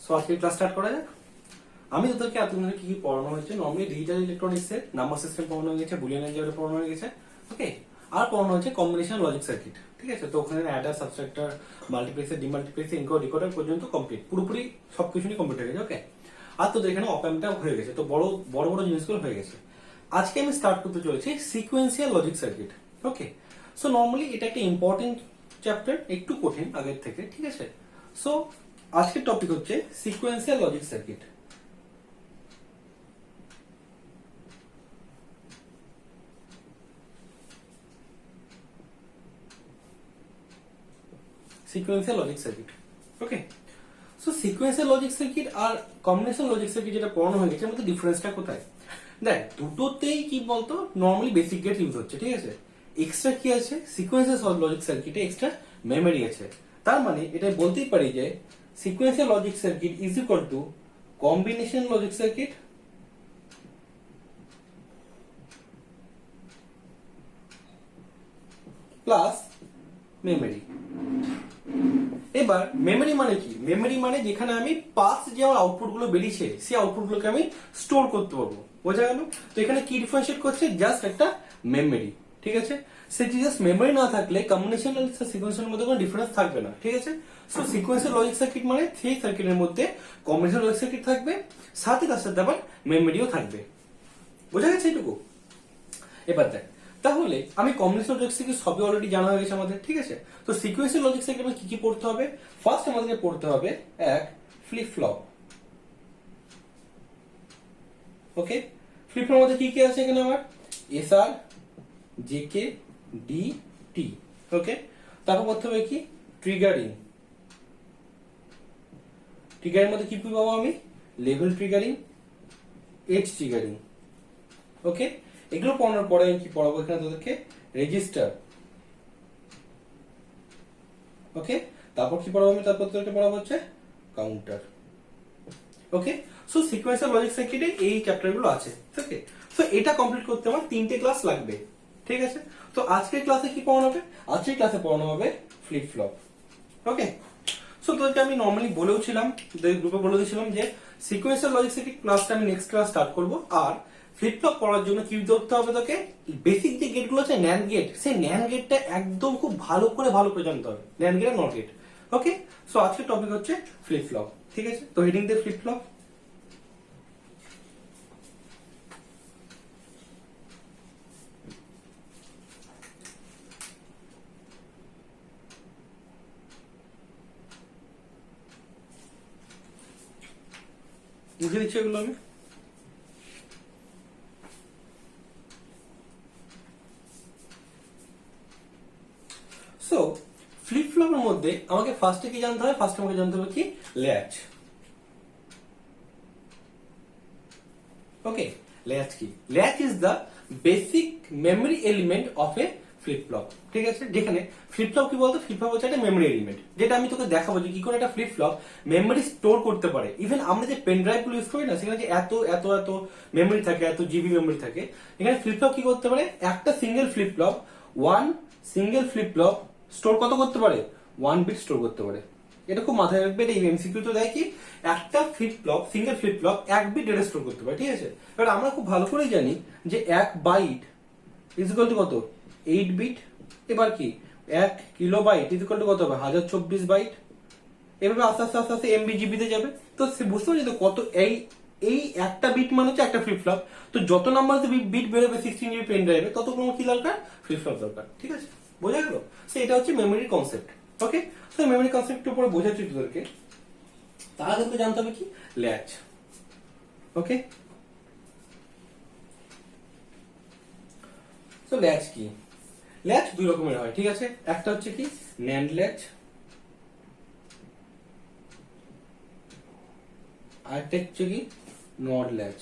So আজকে class start করা যাক। আমি তোদেরকে এতদিন কি কি পড়ানো হয়েছে, নর্মালি ডিজিটাল ইলেকট্রনিক্স এর নাম্বার সিস্টেম পড়ানো হয়ে গেছে, বুলিয়ান অ্যালজেব্রা পড়ানো হয়ে গেছে, ওকে। আর পড়ানো হয়েছে কম্বিনেশন লজিক সার্কিট, ঠিক আছে। তো ওখানে Eder, subtractor, multiplexer, demultiplexer, encoder, decoder পর্যন্ত কমপ্লিট, পুরোপুরি সবকিছু নিয়ে কমপ্লিট হয়ে গেছে, ওকে। আর তোদের এখানে অপ অ্যাম্পটা হয়ে গেছে, তো বড় বড় বড় জিনিসগুলো হয়ে গেছে। আজকে আমি স্টার্ট করতে চলেছি sequential logic circuit, okay. So normally এটা একটা ইম্পর্টেন্ট চ্যাপ্টার, একটু কঠিন আগের থেকে, ঠিক আছে। সো আজকের টপিক হচ্ছে sequential logic circuit. Sequential logic circuit, okay. So sequential logic circuit আর কম্বিনেশন লজিক সার্কিট যেটা পড়ানো হয়ে গেছে, এর মধ্যে ডিফারেন্সটা কোথায়? দেখ, দুটোতেই কি বলতো, নর্মালি বেসিক গেট ইউজ হচ্ছে, ঠিক আছে। এক্সট্রা কি আছে সিকোয়েন্সিয়াল লজিক সার্কিটে? এক্সট্রা মেমোরি আছে। তার মানে এটা বলতেই পারি যে sequential logic circuit is equal two combination logic circuit plus memory. এবার মেমোরি মানে কি? মেমোরি মানে যেখানে আমি পাস যে আমার আউটপুট গুলো বেরিয়েছে, সেই আউটপুট গুলোকে আমি স্টোর করতে পারবো, বোঝা গেল? তো এখানে কি ডিফারেন্সিয়েট করছে? জাস্ট একটা মেমোরি, ঠিক আছে। সেটি জাস্ট মেমোরি না থাকলে কম্বিনেশন আর সিকোয়েন্সের মধ্যে কোনো ডিফারেন্স থাকবে না, ঠিক আছে। সো সিকোয়েন্সিয়াল লজিক সার্কিট মানে সেই সার্কিটের মধ্যে কম্বিনেশন লজিক সার্কিট থাকবে, সাথে তার সাথে আবার মেমোরিও থাকবে, বোঝা গেছে এইটুকু? এবার দেখ, তাহলে আমি কম্বিনেশন লজিক সার্কিট সবই অলরেডি জানা হয়ে গেছে আমাদের, ঠিক আছে। তো সিকোয়েন্সিয়াল লজিক সার্কিট কি কি পড়তে হবে? ফার্স্ট আমাদেরকে পড়তে হবে এক ফ্লিপ ফ্লপ, ওকে। ফ্লিপ ফ্লপ মধ্যে কি কি আছে এখানে? আমার এসআর, জেকে, ডি, টি, ওকে। তারপর পড়তে হবে কি ট্রিগারিং। ট্রিগারের মধ্যে কি কি পাবো আমি? লেভেল ট্রিগারিং, এজ ট্রিগারিং, ওকে। এগুলো পড়ানোর পরে আমি কি পড়াবো এখানে তোদেরকে? রেজিস্টার, ওকে। তারপর কি পড়াবো আমি? তারপর তোদেরকে পড়াবো হচ্ছে কাউন্টার, ওকে। সো সিকোয়েন্সিয়াল লজিক সার্কিটে এই চ্যাপ্টারগুলো আছে, ওকে। সো এটা কমপ্লিট করতে আমার 3টে ক্লাস লাগবে, ঠিক আছে। তো আজকের ক্লাসে কি পড়ানো হবে? আজকের ক্লাসে পড়ানো হবে ফ্লিপ ফ্লপ, ওকে। সো তোদেরকে আমি নর্মালি বলেও ছিলাম, গ্রুপে বলে দিয়েছিলাম যে সিকোয়েন্সিয়াল লজিক সার্কিট ক্লাসটা আমি নেক্সট ক্লাস স্টার্ট করবো। আর ফ্লিপ ফ্লপ পড়ার জন্য কি ধরতে হবে তোকে? বেসিক যে গেটগুলো আছে ন্যান্ড গেট, সেই ন্যান্ড গেটটা একদম খুব ভালো করে জানতে হবে, ন্যান্ড গেট আর নট গেট, ওকে। সো আজকের টপিক হচ্ছে ফ্লিপ ফ্লপ, ঠিক আছে। তো হেডিং দিয়ে ফ্লিপ ফ্লপ। বুঝে দিচ্ছি এগুলো আমি। সো ফ্লিপ ফ্লপের মধ্যে আমাকে ফার্স্টে কি জানতে হবে? ফার্স্টে আমাকে জানতে হবে কি ল্যাচ, ওকে। ল্যাচ কি? Latch is the basic memory element of A flip flop, ঠিক আছে। যেখানে ফ্লিপ ফ্লপ কি বলতো? ফ্লিপ ফ্লপ হচ্ছে একটা মেমোরি এলিমেন্ট, যেটা আমি তোকে দেখাবো যে কি করে একটা ফ্লিপ ফ্লপ মেমোরি স্টোর করতে পারে। ইভেন আমরা যে পেন ড্রাইভ গুলো ইউজ করি না, সেখানে যে এত এত এত মেমোরি থাকে, এত জিবি মেমোরি থাকে, এখানে ফ্লিপ ফ্লপ কি করতে পারে? একটা single flip flop, one single flip flop store কত করতে পারে? 1 বিট স্টোর করতে পারে। এটা খুব মাথায় রাখবে, এটা এমসিকিউ তো দেয় কি একটা flip flop, single flip flop 1 bit data store করতে পারে, ঠিক আছে। এবার আমরা খুব ভালো করেই জানি যে 1 বাইট ইজ ইকুয়াল টু কত? 8 বিট। এবার কি 1 কিলোবাইট ইজ ইকুয়াল টু কত হবে? 1024 বাইট। এভাবে আস্তে আস্তে আস্তে আস্তে এমবি জিবিতে যাবে। তো সে বুঝতে পারছি তো কত এই এই একটা বিট মানে হচ্ছে একটা ফ্লিপ ফ্লপ। তো যত নাম্বার বিট বেরোবে 16 জিবি পেন ড্রাইভে, তত কোনো কি দরকার? ফ্লিপ ফ্লপ দরকার, ঠিক আছে। বোঝা গেল? সো এটা হচ্ছে মেমোরি কনসেপ্ট, ওকে। তো মেমোরি কনসেপ্টের উপরে বোঝাচ্ছি তোদেরকে। তার আগে তোকে জানতে হবে কি ল্যাচ, ওকে। তো ল্যাচ কি? ল্যাচ দুই রকমের হয়, ঠিক আছে। একটা হচ্ছে কি ন্যান্ড ল্যাচ, আরেকটা হচ্ছে কি নড ল্যাচ,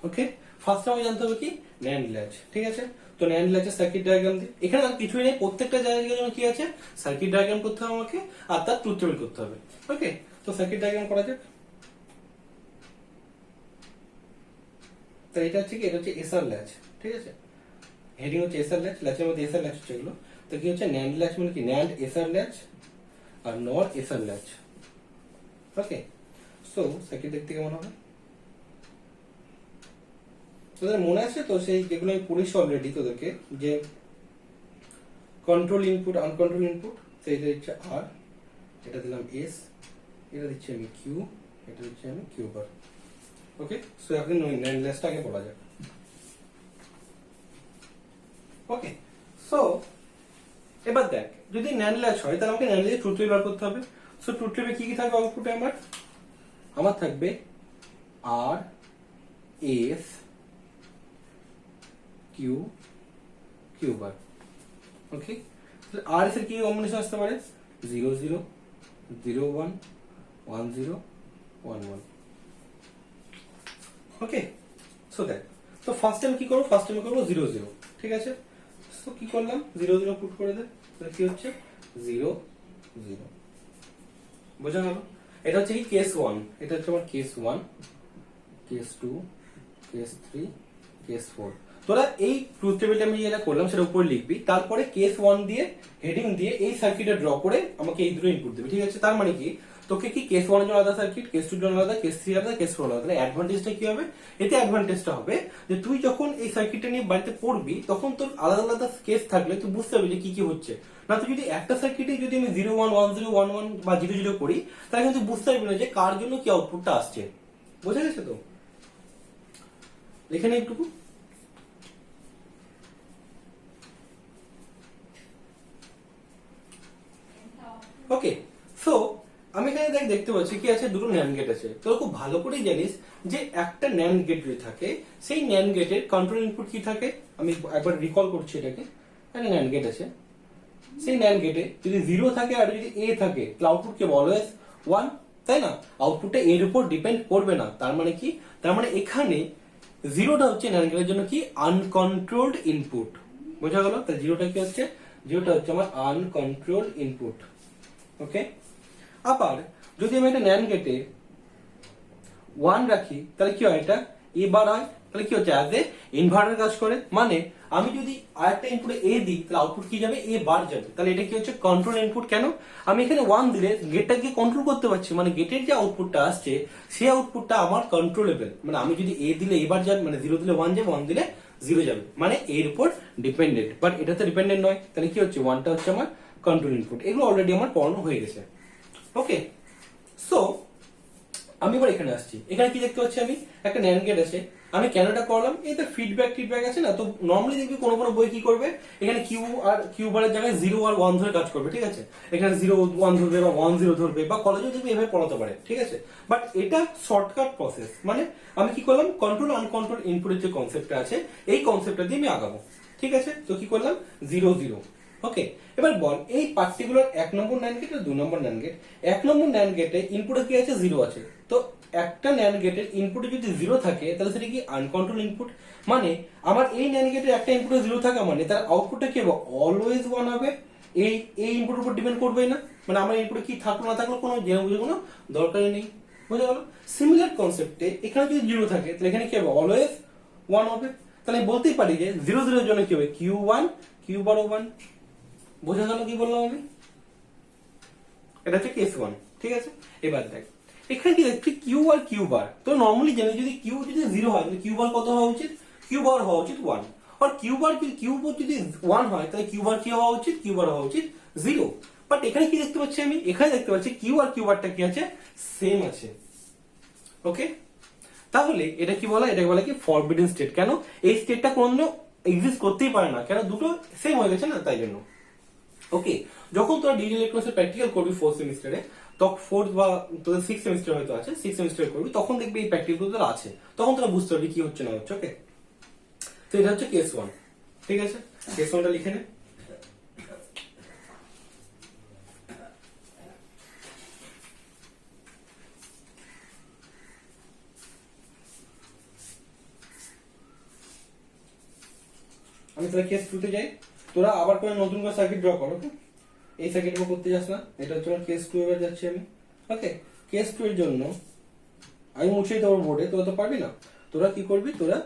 ওকে। ফার্স্ট আমাকে জানতে হবে কি ন্যান্ড ল্যাচ, ঠিক আছে। তো ন্যান্ড ল্যাচের সার্কিট ডায়াগ্রাম দিই। এখানে আর কিছুই নেই, প্রত্যেকটা জায়গায় যেমন কি আছে সার্কিট ডায়াগ্রাম করতে হবে আমাকে, আর তার ট্রুথ টেবিল করতে হবে, ওকে। তো সার্কিট ডায়াগ্রাম করা যাক। তো এটা হচ্ছে কি, এটা হচ্ছে এসআর ল্যাচ, ঠিক আছে। হেডিং হচ্ছে এসআর ল্যাচ, ল্যাচের মধ্যে এসআর ল্যাচ হচ্ছে এগুলো। তো কি হচ্ছে ন্যান্ড ল্যাচ মানে কি? NAND SR latch. আর NOR SR latch. Okay, so circuit দেখতে কেমন হবে? তোদের মনে আছে তো সেই যেগুলো আমি পড়েছি অলরেডি তোদেরকে, যে কন্ট্রোল ইনপুট আনকন্ট্রোল ইনপুট, তো এটা দিচ্ছে আর, এটা দিলাম এস, এটা দিচ্ছি আমি কিউ, এটা দিচ্ছি আমি কিউ বার। ওকে, সো এখন ন্যান্ড ল্যাচটা আগে পড়া যাক। ওকে, সো এবার দেখ, যদি ন্যান্ড ল্যাচ হয় তাহলে আমাকে ন্যান্ড ল্যাচের ট্রুথ টেবিল বার করতে হবে। সো ট্রুথ টেবিলে কি কি থাকবে আউটপুটে? আমার থাকবে আর এস কিউ কিউ বার। ওকে, আর এস এর কি কম্বিনেশন আসতে পারে? 0 0 0 1 1 0 1 1। ওকে, সো দেখ, তো ফার্স্ট টাইম কি করবো? ফার্স্ট টাইম করবো 0 0, ঠিক আছে? সো কি করলাম? 0 0 পুট করে দে, তাহলে কি হচ্ছে? 0 0। বোঝা গেল? এটা হচ্ছে কি কেস 1, এটা হচ্ছে আমার কেস 1, কেস 2, কেস 3, কেস 4। তোরা এই ট্রুথ টেবিলটা আমি যেটা করলাম সেটা উপরে লিখবি, তারপরে কেস 1 দিয়ে হেডিং দিয়ে এই সার্কিটে ড্র করে আমাকে এই দুটো ইনপুট দিবি, ঠিক আছে? তার মানে কি, তোকে কি কেস 1 এর জন্য আলাদা সার্কিট, কেস 2 এর জন্য আলাদা, কেস 3 আলাদা, কেস 4 আলাদা। তাহলে অ্যাডভান্টেজটা কি হবে? এতে অ্যাডভান্টেজটা হবে যে তুই যখন এই সার্কিটটা নিয়ে বাড়িতে পড়বি তখন তোর আলাদা আলাদা কেস থাকলে তুই বুঝতে পারবি যে কি কি হচ্ছে। না তুই যদি একটা সার্কিটে যদি আমি 0 1 1 0 1 1 বা 0 0 করি, তাহলে কিন্তু বুঝতে পারবি না যে কার জন্য কি আউটপুটটা আসছে। বোঝা গেছে তো? লিখে নে একটুকু। ওকে, সো আমি এখানে দেখতে পাচ্ছি কি আছে, দুটো ন্যান্ড গেট আছে। তোরা খুব ভালো করেই জানিস যে একটা ন্যান্ড গেট যদি থাকে, সেই ন্যান্ড গেটের কন্ট্রোল ইনপুট কি থাকে? আমি একবার রিকল করছি এটাকে। একটা ন্যান্ড গেট আছে, সেই ন্যান্ড গেটে যদি 0 থাকে আর যদি এ থাকে, তাহলে আউটপুট কে অলওয়েজ 1, তাই না? আউটপুটটা এর উপর ডিপেন্ড করবে না। তার মানে কি? তার মানে এখানে 0টা হচ্ছে ন্যান্ড গেটের জন্য কি? Uncontrolled input. বোঝা গেল? তাহলে 0টা কি হচ্ছে? 0টা হচ্ছে আমার আনকন্ট্রোলড ইনপুট। ওকে, আবার যদি আমি একটা ন্যান্ড গেটে 1 রাখি তাহলে কি হয়? এটা এ বার হয়, তাহলে কি হচ্ছে? অ্যাজ এ ইনভার্টার কাজ করে। মানে আমি যদি আরেকটা ইনপুটে এ দিই তাহলে আউটপুট কি যাবে? এ বার যাবে। তাহলে এটা কি হচ্ছে? Control input. কেন? আমি এখানে 1 দিলে গেটটাকে কন্ট্রোল করতে পারছি, মানে গেটের যে আউটপুটটা আসছে সেই আউটপুটটা আমার কন্ট্রোলেবল। মানে আমি যদি এ দিলে এবার যাবে, মানে 0 দিলে 1 যাবে, 1 দিলে 0 যাবে, মানে এর উপর ডিপেন্ডেন্ট। বাট এটাতে ডিপেন্ডেন্ট নয়। তাহলে কি হচ্ছে? 1টা হচ্ছে আমার কন্ট্রোল ইনপুট। এগুলো অলরেডি আমার পড়ানো হয়ে গেছে। ওকে, সো আমি এবার এখানে আসছি। এখানে কি দেখতে পাচ্ছি? আমি একটা ন্যান্ড গেট আছে। আমি কেন এটা করলাম? এতে ফিডব্যাক আছে না? তো নর্মালি দেখবি কোনো কোনো বই কি করবে, এখানে কিউ আর কিউ বারের জায়গায় 0 আর 1 ধরে কাজ করবে, ঠিক আছে? এখানে 0 1 ধরবে বা 1 0 ধরবে, বা কলেজেও দেখবি এভাবে পড়াতে পারে, ঠিক আছে? বাট এটা শর্টকাট প্রসেস। মানে আমি কি করলাম? কন্ট্রোল আনকন্ট্রোল ইনপুটের যে কনসেপ্টটা আছে এই কনসেপ্টটা দিয়ে আমি আগাবো, ঠিক আছে? তো কি করলাম? 0 0। ওকে, এবার বল এই পার্টিকুলার 1 নম্বর ন্যান্ড গেট আর 2 নম্বর ন্যান্ড গেট। 1 নম্বর ন্যান্ড গেটে ইনপুটে কি আছে? 0 আছে। তো একটা ন্যান্ড গেটের ইনপুটে যদি 0 থাকে তাহলে সেটা কি? Uncontrolled input. মানে আমার এই ন্যান্ড গেটের একটা ইনপুটে 0 থাকা মানে তার আউটপুটটা কি হবে? অলওয়েজ 1 হবে। এই ইনপুটের উপর ডিপেন্ড করবেই না। মানে আমার ইনপুটে কি থাকলো না থাকলো কোনো জেনে বুঝে কোনো দরকারই নেই। বুঝা গেল? সিমিলার কনসেপ্টে এখানে যদি 0 থাকে তাহলে এখানে কি হবে? অলওয়েজ 1 হবে। তাহলে আমি বলতেই পারি যে 0 0 এর জন্য কি হবে? Q1 কিউ বারও 1। বোঝা গেল কি বললাম আমি? এটা হচ্ছে কেস 1, ঠিক আছে? এবার দেখ এখানে কি দেখছি? কিউ আর কিউ বার। তো নর্মালি জানি যদি কিউ যদি 0 হয় তাহলে কিউ বার কত হওয়া উচিত? কিউ বার হওয়া উচিত 1। আর কিউ বার যদি 1 হয় তাহলে কিউ বার কি হওয়া উচিত? কিউ বার হওয়া উচিত 0। বাট এখানে কি দেখতে পাচ্ছি আমি? এখানে দেখতে পাচ্ছি কিউ আর কিউ বারটা কি আছে? সেম আছে। ওকে, তাহলে এটা কি বলা? এটাকে বলা কি? Forbidden state. কেন? এই স্টেটটা কোনদিনও এক্সিস্ট করতেই পারে না। কেন? দুটো সেম হয়ে গেছে না, তাই জন্য। ওকে, যখন তোরা ডিজিটাল ইলেকট্রনিক্সের প্র্যাকটিক্যাল করবি 4th সেমিস্টারে, তখন 4th বা তোদের 6th সেমিস্টার হয়তো আছে, 6th সেমিস্টারে করবি, তখন দেখবি এই প্র্যাকটিক্যাল তোদের আছে। তখন তোরা বুঝতে পারবি কি হচ্ছে না হচ্ছে। ওকে, তো এটা হচ্ছে কেস 1, ঠিক আছে? কেস 1টা লিখে নে। আমি তোরা কেস 2 তে যাই। তোরা আবার করে নতুন করে সার্কিট ড্র করো। ওকে, এই সার্কিট করতে যাস না। এটা হচ্ছে আমার কেস 2 এবার যাচ্ছি আমি। ওকে, কেস 2 এর জন্য আমি মুছেই দেবো বোর্ডে, তোরা তো পারবি না। তোরা কি করবি? তোরা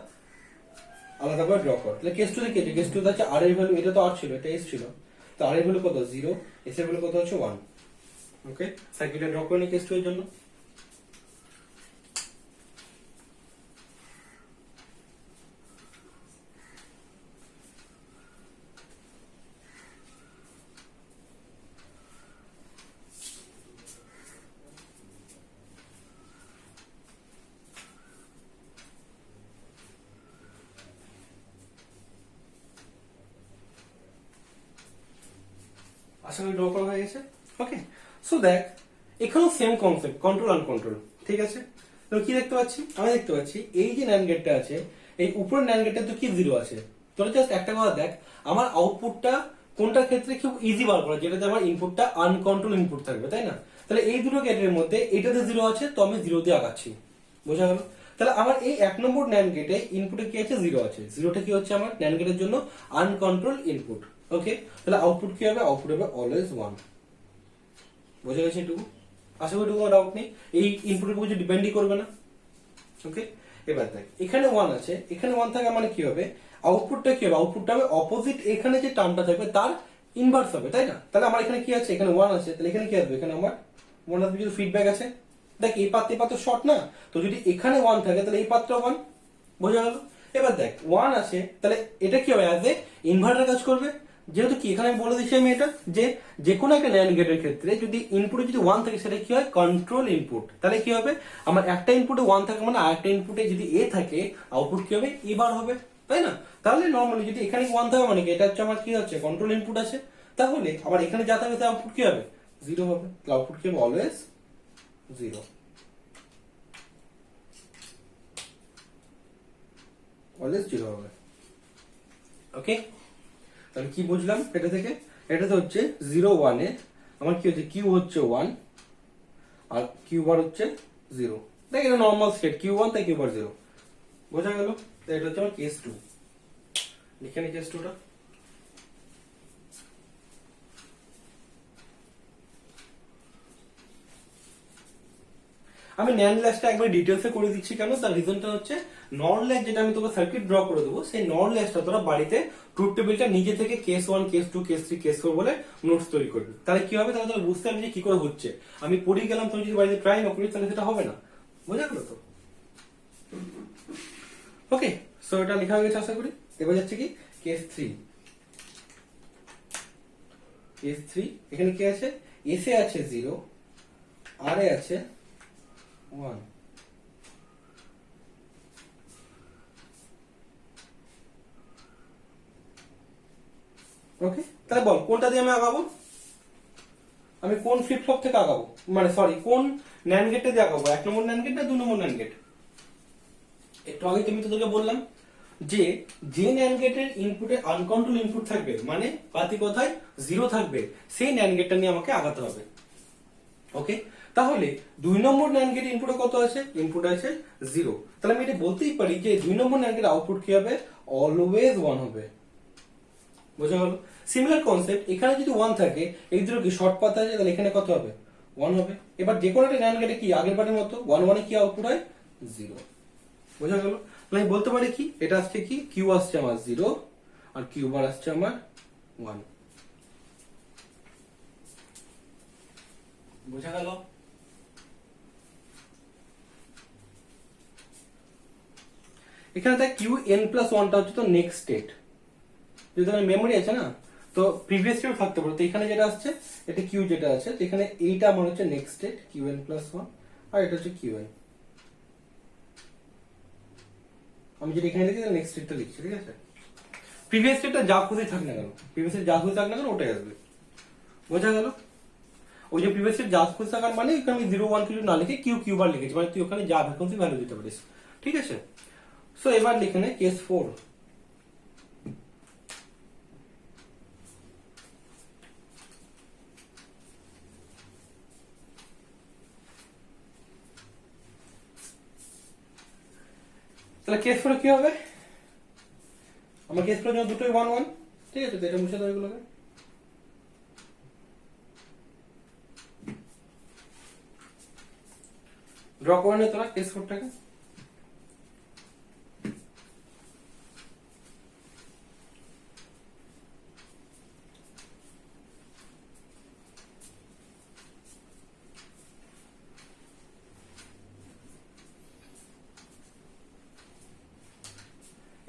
আলাদা করে ড্র কর। তাহলে কেস 2 তে কি আছে? কেস 2 তে আছে আর এর ভ্যালু, এটা তো আর ছিল, এটা এস ছিল। তো আর এর ভ্যালু কত? 0। এস এর ভ্যালু কত হচ্ছে? 1। ওকে, সার্কিটটা ড্র করে নি কেস 2 এর জন্য। আশা করি ড্র করা হয়ে গেছে। ওকে, সো দেখ এখানেও সেম কনসেপ্ট, কন্ট্রোল আনকন্ট্রোল। ঠিক আছে, তো কি দেখতে পাচ্ছি, আমি দেখতে পাচ্ছি এই যে ন্যান্ড গেটটা আছে, এই উপরের ন্যান্ড গেটটা তো কি জিরো আছে। তোরা জাস্ট একটা কথা দেখ, আমার আউটপুটটা কোনটার ক্ষেত্রে খুব ইজি বার করা, যেটাতে আমার ইনপুটটা আনকন্ট্রোল ইনপুট থাকবে, তাই না? তাহলে এই দুটো গেটের মধ্যে এটাতে জিরো আছে, তো আমি জিরো দিয়ে আগাচ্ছি। বোঝা গেল? তাহলে আমার এই 1 নম্বর ন্যান্ড গেটে ইনপুটে কি আছে, জিরো আছে। জিরোটা কি হচ্ছে আমার ন্যান্ড গেটের জন্য আনকন্ট্রোল ইনপুট। ওকে, তাহলে আউটপুট কি হবে, আউটপুট হবে অলওয়েজ 1। বোঝা গেছে এটুকু? আশা করি কোনো ডাউট নেই, এই ইনপুটের উপর কিছু ডিপেন্ডই করবে না। ওকে, এবার দেখ এখানে 1 আছে, এখানে 1 থাকা মানে কি হবে, আউটপুটটা কি হবে, আউটপুটটা হবে অপোজিট এখানে যে টার্মটা থাকবে তার ইনভার্স হবে, তাই না? তাহলে আমার এখানে কি আছে, এখানে 1 আছে, তাহলে এখানে কি আসবে, এখানে আমার 1 আসবে। যদি ফিডব্যাক আছে, দেখ এই পাত্র শর্ট না, তো যদি এখানে 1 থাকে তাহলে এই পাত্র 1। বোঝা গেল? এবার দেখ 1 আছে, তাহলে এটা কি হবে, অ্যাজ এ ইনভার্টার কাজ করবে। যেহেতু কি এখানে আমি বলে দিচ্ছি আমি এটা, যে যে কোনো একটা ন্যান্ড গেটের ক্ষেত্রে যদি ইনপুটে যদি 1 থাকে সেটা কি হয়, কন্ট্রোল ইনপুট। তাহলে কি হবে, আমার একটা ইনপুটে 1 থাকে মানে আরেকটা ইনপুটে যদি এ থাকে, আউটপুট কি হবে, এ বার হবে, তাই না? তাহলে নর্মালি যদি এখানে 1 থাকে মানে কি, এটা হচ্ছে আমার কি হচ্ছে, কন্ট্রোল ইনপুট আছে। তাহলে আবার এখানে যা থাকবে তার আউটপুট কি হবে, জিরো হবে। তাহলে আউটপুট কি হবে, অলওয়েজ জিরো। অলওয়েজ জিরো হবে। ওকে, তাহলে কি বুঝলাম এটা থেকে, এটাতে হচ্ছে 0 1 এ আমার কি হচ্ছে, কিউ হচ্ছে 1 আর কিউ বার হচ্ছে 0। দেখ এটা নর্মাল স্টেট, কিউ 1 তাই কিউ বার 0। বোঝা গেল? তাই এটা হচ্ছে আমার কেস 2। লিখে নি কেস 2টা। আমি ন্যান্ড ল্যাচটা একবার ডিটেলসে করে দিচ্ছি কেন, তার রিজনটা হচ্ছে নর্ড ল্যাচ যেটা আমি তোকে সার্কিট ড্র করে দেবো, সেই নর্ড ল্যাচটা তোরা বাড়িতে ট্রুথ টেবিলটা নিজে থেকে কেস 1 কেস 2 কেস 3 কেস 4 বলে নোটস তৈরি করবি। তাহলে কি হবে, তাহলে তোরা বুঝতে পারবি যে কি করে হচ্ছে। আমি পড়ি গেলাম, তুমি যদি বাড়িতে ট্রাই না করিস তাহলে সেটা হবে না। বোঝা গেল তো? ওকে, সো এটা লেখা হয়ে গেছে আশা করি। এবার যাচ্ছে কি কেস 3। কেস 3 এখানে কি আছে, এস এ আছে 0, আর এ আছে 1। ওকে, তাহলে বল কোনটা দিয়ে আমি আগাবো, আমি কোন ফ্লিপ ফ্লপ থেকে আগাবো, মানে সরি কোন ন্যান্ড গেটটা দিয়ে আগাবো, 1 নম্বর ন্যান্ড গেট না 2 নম্বর ন্যান্ড গেট? একটু আগে তুমি তোদেরকে বললাম যে যে ন্যান্ড গেটের ইনপুটে আনকন্ট্রোল ইনপুট থাকবে, মানে পাতি কথায় জিরো থাকবে, সেই ন্যান্ড গেটটা নিয়ে আমাকে আগাতে হবে। ওকে, তাহলে 2 নম্বর ন্যান্ড গেট ইনপুটে কত আছে, ইনপুট আছে 0। তাহলে আমি এটা বলতেই পারি যে 2 নম্বর ন্যান্ড গেট আউটপুট কি হবে, অলওয়েজ 1 হবে। বোঝা গেল? সিমিলার কনসেপ্ট, এখানে যদি 1 থাকে, এই দুটো কি শর্ট পাথ আছে, তাহলে এখানে কত হবে, 1 হবে। এবার যে কোনো একটা ন্যান্ড গেটে কি আগের বারের মতো 1 1 এ কি আউটপুট হয়, 0। বোঝা গেল? তাহলে আমি বলতে পারি কি, এটা আসছে কি, কিউ আসছে আমার 0 আর কিউ বার আসছে আমার 1। বোঝা গেল? এখানে দেখ কিউ এন প্লাস 1টা হচ্ছে তো নেক্সট স্টেট। যদি মেমোরি আছে না, তো প্রিভিয়াস স্টেট থাকতে পারে, তো এখানে যেটা আসছে এটা কিউ যেটা আছে, তো এখানে এইটা আমার হচ্ছে next state Q N plus 1, আর এটা হচ্ছে কিউ এন। আমি যেটা এখানে লিখি নেক্সট স্টেটটা লিখছি, ঠিক আছে? প্রিভিয়াস স্টেটটা যা খুশি থাক না কেন, প্রিভিয়াস স্টেট যা খুশি থাক না কেন ওটাই আসবে। বোঝা গেল? ওই যে প্রিভিয়াস স্টেট যা খুশি থাকার মানে এখানে আমি 0 1 কিছু না লিখে কিউ কিউ বার লিখেছি, মানে তুই ওখানে যা ভ্যাকেন্সি ভ্যালু দিতে পারিস। ঠিক আছে, সো এবার লিখে নে কেস 4। তাহলে কেস 4 কি হবে, আমার কেস 4 জন্য দুটোই 1 1। ঠিক আছে, তো এটা মুছে দাও এগুলোকে। ড্র করে নে তোরা কেস 4টাকে।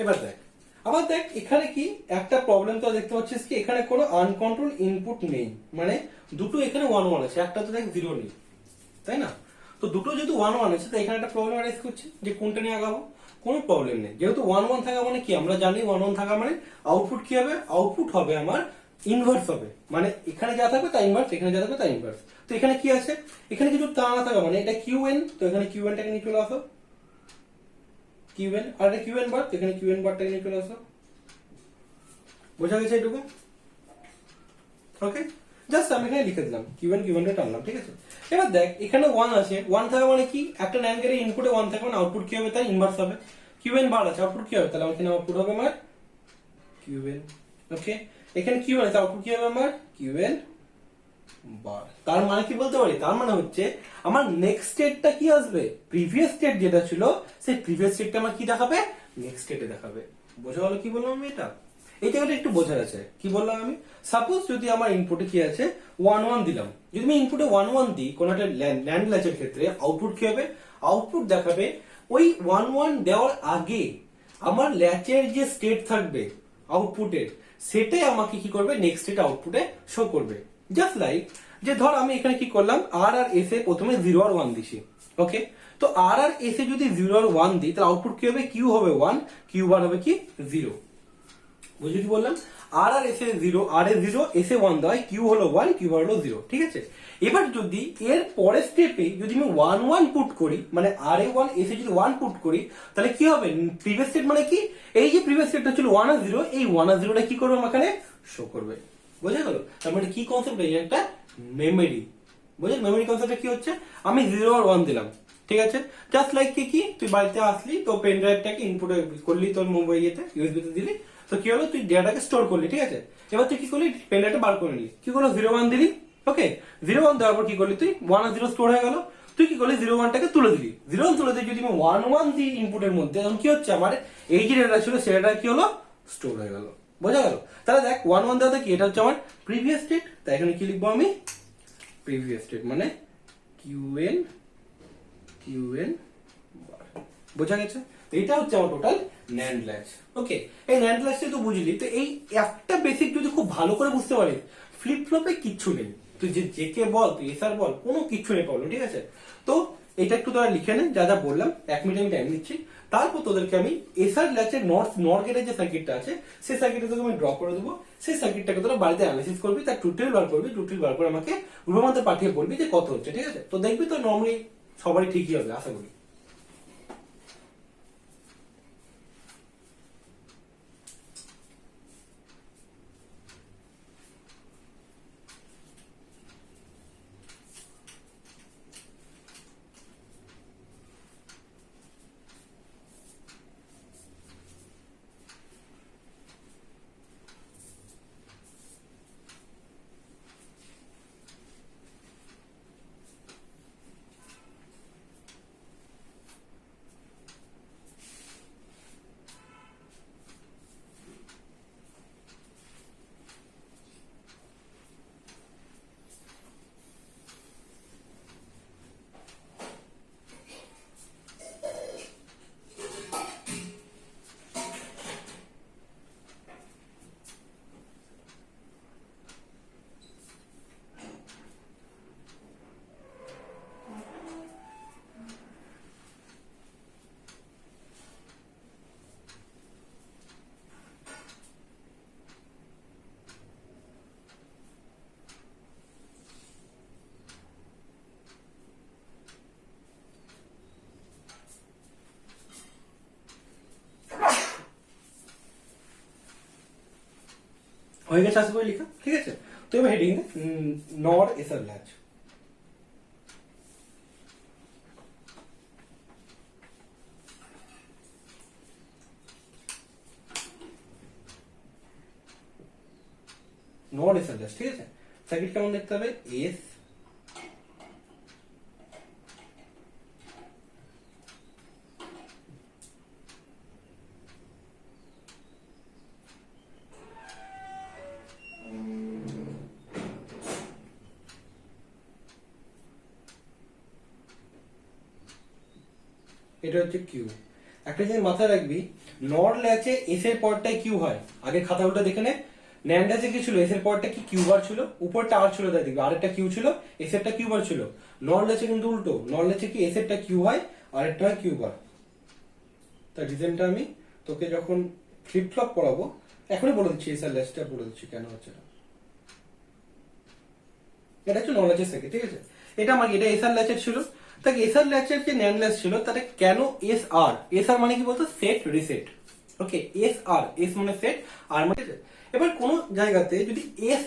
এবার দেখ, আবার দেখ এখানে কি একটা প্রবলেম তো দেখতে পাচ্ছিস কি এখানে কোনো আনকন্ট্রোল ইনপুট নেই, মানে দুটো এখানে 1 1 আছে, একটা তো দেখ 0 নেই, তাই না? তো দুটো যেহেতু 1 1 আছে, তো এখানে একটা প্রবলেম অ্যারাইজ করছে যে কোনটা নিয়ে আগাবো। কোনো প্রবলেম নেই, যেহেতু 1 1 থাকা মানে কি আমরা জানি 1 1 থাকা মানে আউটপুট কি হবে, আউটপুট হবে আমার ইনভার্স হবে, মানে এখানে যা থাকবে তা ইনভার্স, এখানে যা থাকবে তা ইনভার্স। তো এখানে কি আছে, এখানে কিছু তা না থাকা মানে এটা কিউএন, তো এখানে কিউএন টাকে নিয়ে চলে আসো, কিউএন, আর এটা কিউএন বার, তো এখানে কিউএন বারটাকে নিয়ে চলে আসো। বোঝা গেছে এটুকু? ওকে, জাস্ট আমি এখানে লিখে দিলাম কিউএন কিউএনটা টানলাম, ঠিক আছে। এবার দেখ এখানে 1 আছে, 1 থাকা মানে কি একটা ন্যান্ড গেটের ইনপুটে 1 থাকবে মানে আউটপুট কি হবে তার ইনভার্স হবে। কিউএন বার আছে, আউটপুট কি হবে, তাহলে এখানে আউটপুট হবে আমার কিউএন। ওকে, এখানে কিউএন আছে, আউটপুট কি হবে আমার কিউএন বার। তার মানে কি বলতে পারি, তার মানে হচ্ছে আমার নেক্সট স্টেটটা কি আসবে, প্রিভিয়াস স্টেট যেটা ছিল সেই প্রিভিয়াস স্টেটটা আমার কি দেখাবে, নেক্সট স্টেটে দেখাবে। বোঝা গেল কি বললাম আমি এটা? এই জায়গাটা একটু বোঝার আছে, কি বললাম আমি, সাপোজ যদি আমার ইনপুটে কি আছে 1 1 দিলাম, যদি আমি ইনপুটে 1 1 দিই কোন একটা ল্যান্ড ল্যাচের ক্ষেত্রে আউটপুট কি হবে, আউটপুট দেখাবে ওই 1 1 দেওয়ার আগে আমার ল্যাচের যে স্টেট থাকবে আউটপুটের, সেটাই আমাকে কি করবে নেক্সট স্টেট আউটপুটে শো করবে। জাস্ট লাইক যে ধর আমি এখানে কি করলাম আর আর এস এ প্রথমে 0 আর 1 দিছি, ওকে, তো আর আর এস এ যদি 0 আর 1 দিই তাহলে আউটপুট কি হবে, কিউ হবে 1, কিউ বার হবে কি 0। বুঝলি কি বললাম, আর আর S A 0, R A 0, S A 1 দেওয়া, কিউ হলো 1, কিউ বার হলো 0, ঠিক আছে। এবার যদি এর পরের স্টেপে যদি আমি 1 1 পুট করি, মানে আর এ 1 এস এ যদি 1 পুট করি, তাহলে কি হবে, প্রিভিয়াস স্টেট মানে কি, এই যে প্রিভিয়াস স্টেটটা ছিল 1 আর 0, এই 1 আর 0টা কি করবে আমার এখানে শো করবে। বোঝা গেল? তার মানে কি কনসেপ্ট, এই একটা মেমরি। বুঝলি মেমরি কনসেপ্টটা কি হচ্ছে, আমি 0 আর 1 দিলাম, ঠিক আছে, জাস্ট লাইক কি তুই বাড়িতে আসলি তো পেন ড্রাইভটাকে ইনপুটে করলি তোর মোবাইলেতে ইউএসবি তে দিলি, তো কি হলো তুই ডেটাটাকে স্টোর করলি, ঠিক আছে। এবার তুই কি করলি, পেন ড্রাইভটা বার করে নিলি, কি করলো 0 1 দিলি, ওকে, 0 1 দেওয়ার পর কি করলি তুই 1 আর 0 স্টোর হয়ে গেল, তুই কি করলি 0 1 টাকে তুলে দিলি, 0 1 তুলে দিয়ে যদি আমি 1 1 দিই ইনপুটের মধ্যে, তখন কি হচ্ছে আমার এই যে ডেটা ছিল সেটা কি হলো স্টোর হয়ে গেল। বোঝা গেল? তাহলে দেখ 1 1 দেওয়াতে কি এটা হচ্ছে আমার প্রিভিয়াস স্টেট, তাই এখানে কি লিখবো আমি প্রিভিয়াস স্টেট মানে কিউএন কিউএন বার। বোঝা গেছে? তো এটা হচ্ছে আমার টোটাল ন্যান্ড ল্যাচ। ওকে, এই ন্যান্ড ল্যাচটা তো বুঝলি, তো এই একটা বেসিক যদি খুব ভালো করে বুঝতে পারিস, ফ্লিপ ফ্লপে কিচ্ছু নেই, তুই যে জেকে বল তুই এসআর বল কোনো কিচ্ছু নেই প্রবলেম, ঠিক আছে। তো এটা একটু তোরা লিখে নে যা যা বললাম, 1 মিনিট আমি টাইম নিচ্ছি, তারপর তোদেরকে আমি এসআর ল্যাচের নর গেটের যে সার্কিটটা আছে সেই সার্কিটটা তোকে আমি ড্র করে দেবো, সেই সার্কিটটাকে তোরা বাড়িতে অ্যানালাইসিস করবি, তার টুটেল বার করবি, টুটেল বার করে আমাকে গ্রুপের মধ্যে পাঠিয়ে বলবি যে কত হচ্ছে, ঠিক আছে। তো দেখবি তো নর্মালি সবারই ঠিকই হবে আশা করি। হয়ে গেছে আশা করি লেখা, ঠিক আছে। তো এবার হেডিং নর SR latch. Not S just, ঠিক আছে। সার্কিট কেমন দেখতে হবে, এস এটা হচ্ছে কিউ। একটা জিনিস মাথায় রাখবি, নর ল্যাচে এস এর পরটাই কিউ হয়। আগে খাতাটা দেখে নে, ন্যান্ড ল্যাচে কি ছিল, এস এর পরটা কি কিউ বার ছিল, উপরটা আর ছিল, তাই দেখবি আরেকটা কিউ ছিল, এস এরটা কিউ বার ছিল। নর ল্যাচে কিন্তু উল্টো, নর ল্যাচে কি এস এরটা কিউ হয় আর একটা হয় কিউ বার। তার রিজনটা আমি তোকে যখন ফ্লিপ ফ্লপ করাবো এখনই বলে দিচ্ছি, এস আর ল্যাচটা বলে দিচ্ছি কেন হচ্ছে না। এটা হচ্ছে নর ল্যাচের থেকে, ঠিক আছে। এটা আমার এটা এস আর ল্যাচের ছিল, তাকে এস আর ল্যাচের যে ন্যান্ড ল্যাচ ছিল তাতে কেন এস আর, এস আর মানে কি বলতো, সেট রিসেট। ওকে, এস আর, এস মানে সেট, আর মানে, এবার কোন জায়গাতে যদি এস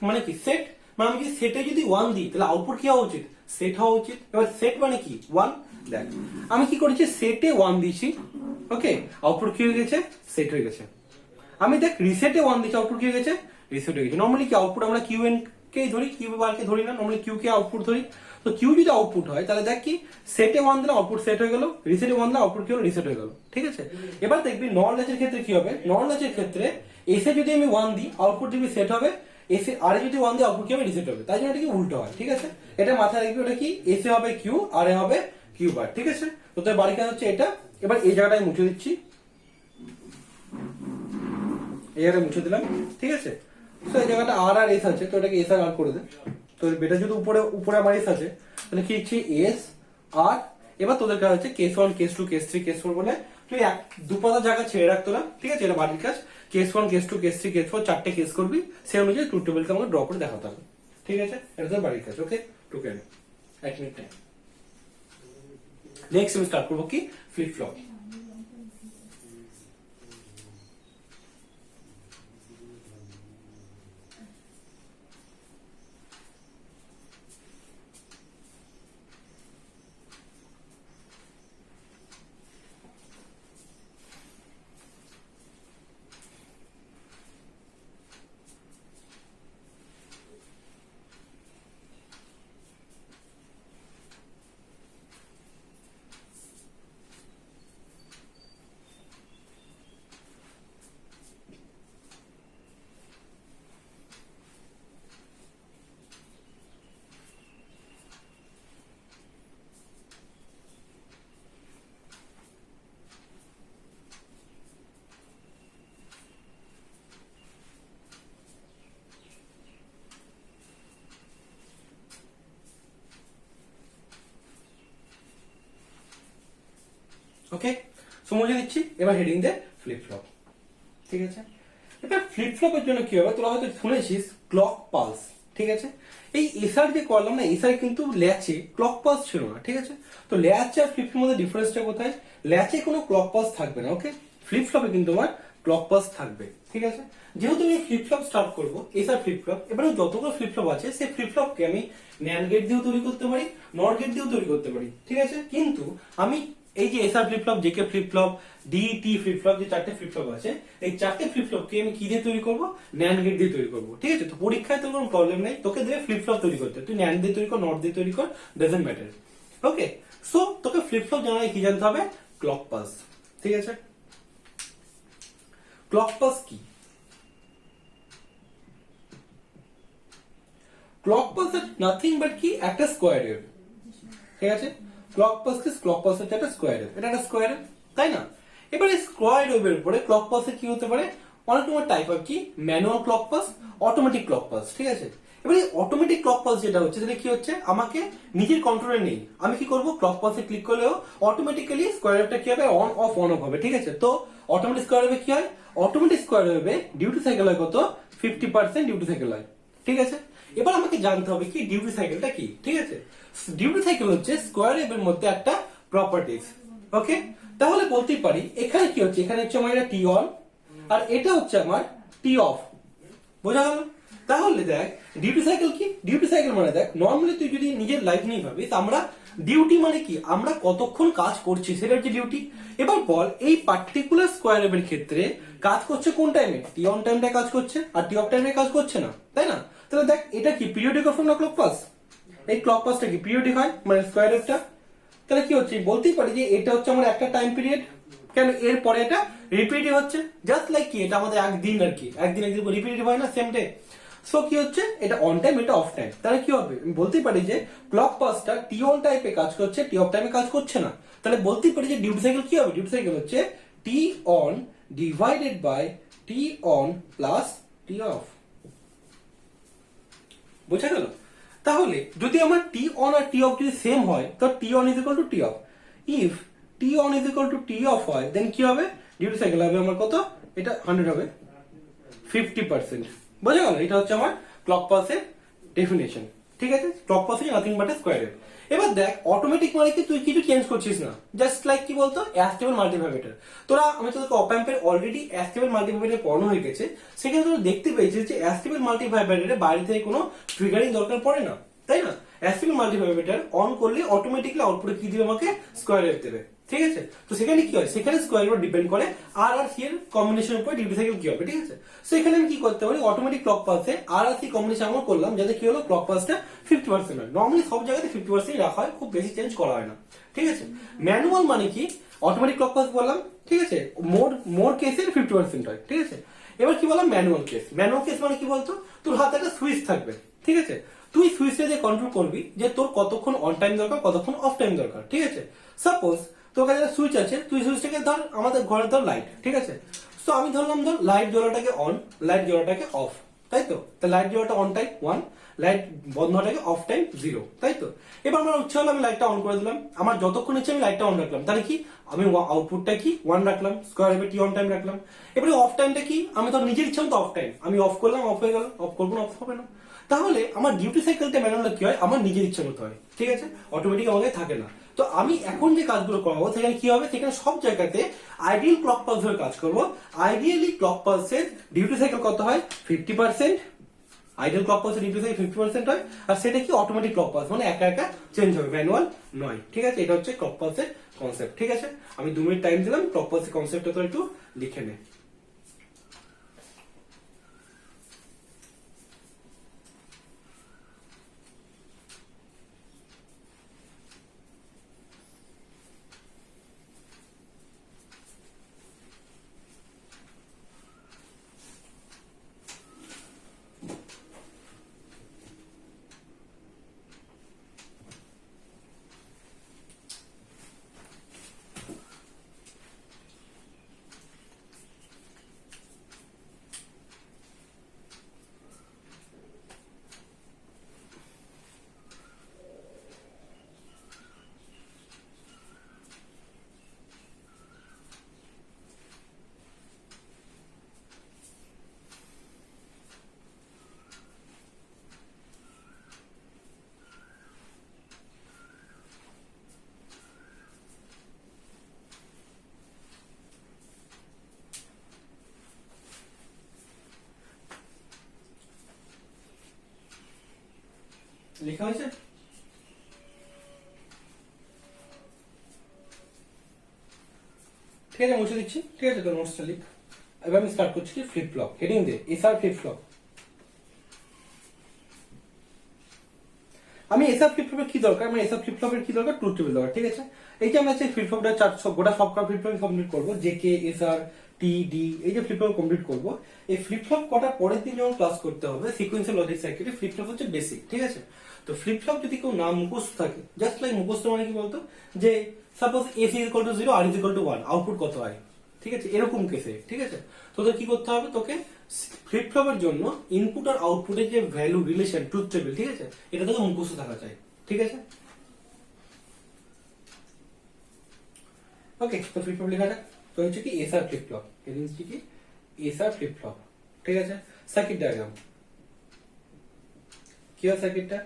মানে কি সেট, মানে আমি কি সেটে যদি 1 দিই তাহলে আউটপুট কি হওয়া উচিত, সেট হওয়া উচিত। এবার সেট মানে কি 1, দেখ আমি কি করেছি সেটে 1 দিয়েছি, ওকে, আউটপুট কি হয়ে গেছে, সেট হয়ে গেছে। আমি দেখ রিসেটে 1 দিয়েছি, আউটপুট কি হয়ে গেছে, রিসেট হয়ে গেছে। নরমালি কি আউটপুট আমরা কিউ এন কে ধরি, কিউ বারকে ধরি না, নরমালি কিউ কে আউটপুট ধরি। তো কিউ যদি আউটপুট হয় তাহলে দেখ কি সেটে 1 দিলে আউটপুট সেট হয়ে গেল, রিসেটে 1 দিলে আউটপুট কি হলো, রিসেট হয়ে গেল, ঠিক আছে। এবার দেখবি নর ল্যাচের ক্ষেত্রে কি হবে, নর ল্যাচের ক্ষেত্রে এসে যদি আমি 1 দিই আউটপুট যদি সেট হবে, এসে আর যদি 1 দিই আউটপুট কি হবে, রিসেট হবে। তাই জন্য এটা কি উল্টো হয়, ঠিক আছে। এটা মাথায় রাখবি, ওটা কি এসে হবে কিউ আর এ হবে কিউ বার, ঠিক আছে। তো তোর বাড়ি কাজ হচ্ছে এটা। এবার এই জায়গাটায় মুছে দিচ্ছি, এই জায়গাটা মুছে দিলাম, ঠিক আছে। তো এই জায়গাটা আর আর এস আছে, তো এটাকে এস আর আর করে দে। তো বেটা যদি উপরে উপরে আমার এস আছে তাহলে কি হচ্ছে এস আর। এবার তোদের কাজ হচ্ছে কেস 1 কেস 2 কেস 3 কেস 4 বলে তুই এক দু পাতা জায়গা ছেড়ে রাখতো না, ঠিক আছে। এটা বাড়ির কাজ, কেস 1 কেস 2 কেস 3 কেস 4 চারটে কেস করবি, সেই অনুযায়ী ট্রুথ টেবিলকে আমাকে ড্র করে দেখাতে হবে, ঠিক আছে। এটা তোর বাড়ির কাজ, ওকে। টুকে নে 1 মিনিট টাইম। নেক্সট আমি স্টার্ট করবো কি, ফ্লিপ ফ্লপ। ওকে, সো মুছে দিচ্ছি। এবার হেডিং দে ফ্লিপ ফ্লপ, ঠিক আছে। এবার ফ্লিপ ফ্লপের জন্য কি হবে, তোরা হয়তো শুনেছিস ক্লক পালস, ঠিক আছে। এই এসআর যে করলাম না, এসআর কিন্তু ল্যাচে ক্লক পালস ছিল না, ঠিক আছে। তো ল্যাচ আর ফ্লিপ ফ্লপের মধ্যে ডিফারেন্সটা কোথায়, ল্যাচে কোনো ক্লক পালস থাকবে না, ওকে। ফ্লিপ ফ্লপে কিন্তু আমার ক্লক পালস থাকবে, ঠিক আছে। যেহেতু আমি ফ্লিপ ফ্লপ স্টার্ট করবো, এসআর ফ্লিপ ফ্লপ, এবারে যতগুলো ফ্লিপ ফ্লপ আছে সেই ফ্লিপ ফ্লপকে আমি ন্যান্ড গেট দিয়েও তৈরি করতে পারি, নর গেট দিয়েও তৈরি করতে পারি, ঠিক আছে। কিন্তু আমি এই যে SR flip flop, JK flip flop, DT flip flop, যে চারটে ফ্লিপ ফ্লপ আছে, এই চারটে ফ্লিপ ফ্লপকে আমি কি দিয়ে তৈরি করবো, ন্যান্ড গেট দিয়ে তৈরি করবো, ঠিক আছে। তো পরীক্ষায় তোর কোনো প্রবলেম নেই, তোকে দেবে ফ্লিপ ফ্লপ তৈরি করতে, তুই ন্যান্ড দিয়ে তৈরি কর, নট দিয়ে তৈরি কর, ডাজন্ট ম্যাটার, ওকে। সো তোকে ফ্লিপ ফ্লপ জানাই কি জানতে হবে, ক্লক পালস, ঠিক আছে। ক্লক পালস কি, ক্লক পালস নাথিং বাট কি একটা স্কোয়ার ওয়েভ, ঠিক আছে। ক্লক পালস কি, ক্লক পালস হচ্ছে একটা স্কোয়ার ওয়েভ, এটা একটা স্কোয়ার ওয়েভ, তাই না। এবার এই স্কোয়ার ওয়েভের উপরে ক্লক পালসের কি হতে পারে, অনেক রকমের টাইপ হয়, কি manual clock pulse, automatic clock pulse, ঠিক আছে। এবার এই অটোমেটিক ক্লক পালস যেটা হচ্ছে সেটা কি হচ্ছে, আমাকে নিজের কন্ট্রোলে নেই, আমি কি করব, ক্লক পালসে ক্লিক করলেও অটোমেটিক্যালি স্কোয়ার ওয়েভটা কি হবে, অন অফ হবে, ঠিক আছে। তো অটোমেটিক স্কোয়ার ওয়েভে কি হয়, অটোমেটিক স্কোয়ার ওয়েভে ডিউটি সাইকেল হয় কত, 50% ডিউটি সাইকেল হয়, ঠিক আছে। এবার আমাকে জানতে হবে কি ডিউটি সাইকেলটা কি, ঠিক আছে। ডিউটি সাইকেল হচ্ছে স্কোয়ার ওয়েভের মধ্যে একটা প্রপার্টিজ, ওকে। তাহলে বলতেই পারি এখানে কি হচ্ছে, এখানে হচ্ছে আমার এটা টি অন আর এটা হচ্ছে আমার টি অফ, বোঝা গেল। তাহলে দেখ ডিউটি সাইকেল কি, ডিউটি সাইকেল মানে দেখ নর্মালি তুই যদি নিজের লাইফ নিয়ে ভাবিস, আমরা ডিউটি মানে কি, আমরা কতক্ষণ কাজ করছি সেটা হচ্ছে ডিউটি। এবার বল এই পার্টিকুলার স্কোয়ার ওয়েভের ক্ষেত্রে কাজ করছে কোন টাইমে, টি অন টাইমটা কাজ করছে আর টি অফ টাইমে কাজ করছে না, তাই না। তাহলে দেখ এটা কি পিরিয়ডিক অফ না ক্লক পালস, এই ক্লক পালসটা কি পিরিয়ডিক হয়, মানে স্কোয়ার ওয়েভটা। তাহলে কি হচ্ছে, বলতেই পারি যে এটা হচ্ছে আমার একটা টাইম পিরিয়ড, কেন এর পরে এটা রিপিটেটিভ হচ্ছে, জাস্ট লাইক কি এটা আমাদের একদিন আর কি, একদিন রিপিটেটিভ হয় না, সেম ডে। সো কি হচ্ছে, এটা অন টাইম, এটা অফ টাইম, তাহলে কি হবে, আমি বলতেই পারি যে ক্লক পালসটা টি অন টাইপে কাজ করছে, টি অফ টাইমে কাজ করছে না। তাহলে বলতেই পারি যে ডিউটি সাইকেল কি হবে, ডিউটি সাইকেল হচ্ছে T on divided by T on plus T off. বোঝা গেল? তাহলে যদি আমার টি অন আর টি অফ যদি সেম হয়, তো T on is equal to T off. If T on is equal to T off হয়, দেন কি হবে, ডিউটি সাইকেল হবে আমার কত, এটা 100 হবে, 50%। বোঝা গেল? এটা হচ্ছে আমার ক্লক পালসের ডেফিনেশন। ঠিক আছে, clock pulse is nothing but A square wave. এবার দেখ, অটোমেটিক মানে কি, তুই কিছু চেঞ্জ করছিস না, জাস্ট লাইক কি বলতো, অ্যাস্টেবল মাল্টিভাইব্রেটর। তোরা, আমি তোদেরকে অপ অ্যাম্পের অলরেডি অ্যাস্টেবল মাল্টিভাইব্রেটর পড়ানো হয়ে গেছে, সেখানে তোরা দেখতে পেয়েছিস যে অ্যাস্টেবল মাল্টিভাইব্রেটরে বাইরে থেকে কোনো ট্রিগারিং দরকার পড়ে না, তাই না? অ্যাস্টেবল মাল্টিভাইব্রেটর অন করলে অটোমেটিকলি আউটপুটে কি দিবে, আমাকে স্কয়ার ওয়েভ দেবে। ঠিক আছে, তো সেখানে কি হয়, সেখানে স্কয়ার ওয়েভ ডিপেন্ড করে আর আর সি এর কম্বিনেশনের উপর ডিউটি সাইকেল কি হবে। ঠিক আছে, সো এখানে আমি কি করতে পারি, অটোমেটিক ক্লক পালসে আর আর সি কম্বিনেশন আমরা করলাম, যাতে কি হলো, ক্লক পালসটা 50% হয়। নর্মালি সব জায়গাতে 50% রাখা হয়, খুব বেশি চেঞ্জ করা হয় না। ঠিক আছে, ম্যানুয়াল মানে কি, অটোমেটিক ক্লক পালস বললাম, ঠিক আছে, মোর কেসের 50% হয়। ঠিক আছে, এবার কি বললাম, ম্যানুয়াল কেস। ম্যানুয়াল কেস মানে কি বলতো, তোর হাতে একটা সুইচ থাকবে। ঠিক আছে, তুই সুইচে যে কন্ট্রোল করবি যে তোর কতক্ষণ অন টাইম দরকার, কতক্ষণ অফ টাইম দরকার। ঠিক আছে, সাপোজ তোর কাছে একটা সুইচ আছে, তুই সুইচটাকে ধর, আমাদের ঘরে ধর লাইট। ঠিক আছে, তো আমি ধরলাম ধর লাইট জ্বলাটাকে অন, লাইট জ্বলাটাকে অফ, তাই তো? লাইট জ্বলাটা অন টাইম 1, লাইট বন্ধ হওয়াটাকে অফ টাইম 0, তাই তো? এবার আমার ইচ্ছা হলো আমি লাইটটা অন করে দিলাম, আমার যতক্ষণ ইচ্ছে আমি লাইটটা অন রাখলাম, তাহলে কি, আমি আউটপুটটা কি 1 রাখলাম, স্কয়ার ওয়েভে টি অন টাইম রাখলাম। এবারে অফ টাইমটা কি, আমি ধর নিজের ইচ্ছা মতো অফ টাইম আমি অফ করলাম, অফ হয়ে গেল, অফ করবো না, অফ হবে না। তাহলে আমার ডিউটি সাইকেলটা ম্যানুয়ালটা কি হয়, আমার নিজের ইচ্ছা মতো হয়। ঠিক আছে, অটোমেটিক আমাকে থাকে না। তো আমি এখন যে কাজগুলো করাবো, সেখানে কি হবে, সেখানে সব জায়গাতে আইডিয়াল ক্লক পালস ধরে কাজ করবো। আইডিয়ালি ক্লক পালসের ডিউটি সাইকেল কত হয়, 50%। আইডিয়াল ক্লক পালসের ডিউটি সাইকেল 50% হয়, আর সেটা কি অটোমেটিক ক্লক পালস, মানে একা একা চেঞ্জ হবে, ম্যানুয়াল নয়। ঠিক আছে, এটা হচ্ছে ক্লক পালসের কনসেপ্ট। ঠিক আছে, আমি 2 মিনিট টাইম দিলাম, ক্লক পালসের কনসেপ্টটা তো একটু লিখে নে। লেখা হয়েছে? ঠিক আছে, মুছে দিচ্ছি। ঠিক আছে, তো নোটসটা লিখ। এবার আমি স্টার্ট করছি, ফ্লিপ ফ্লপ, হেডিং দে, এসআর ফ্লিপ ফ্লপ। আমি এসআর ফ্লিপ ফ্লপের কি দরকার, মানে এসআর ফ্লিপ ফ্লপের কি দরকার, ট্রুথ টেবিল দরকার। ঠিক আছে, এই যে আমরা যে ফ্লিপ ফ্লপটা গোটা সবকা ফ্লিপ ফ্লপ কমপ্লিট করবো, জেকে, এসআর, টি, ডি, এই যে ফ্লিপ ফ্লপ কমপ্লিট করবো, এই ফ্লিপ ফ্লপ কটার পরের দিন যখন ক্লাস করতে হবে, সিকোয়েন্সিয়াল লজিক সার্কিটে ফ্লিপ ফ্লপ হচ্ছে বেসিক। ঠিক আছে, তো ফ্লিপ ফ্লপ যদি কেউ নাম মুখস্থ থাকে, জাস্ট লাইক মুখস্থ মানে কি বলতো, যে suppose S is equal to 0, R is equal to 1, output কত হয়। ঠিক আছে, এরকম কেসে, ঠিক আছে, তোদের কি করতে হবে, তোকে ফ্লিপ ফ্লপের জন্য ইনপুট আর আউটপুটের যে ভ্যালু রিলেশন, ট্রুথ টেবিল, ঠিক আছে, এটা তোকে মুখস্থ থাকা চাই। ঠিক আছে, ওকে, তো ফ্লিপ ফ্লপ লেখা যাক। তো হচ্ছে কি এসআর ফ্লিপ ফ্লপ, এর হচ্ছে কি এসআর ফ্লিপ ফ্লপ। ঠিক আছে, সার্কিট ডায়াগ্রাম কি হয়, সার্কিটটা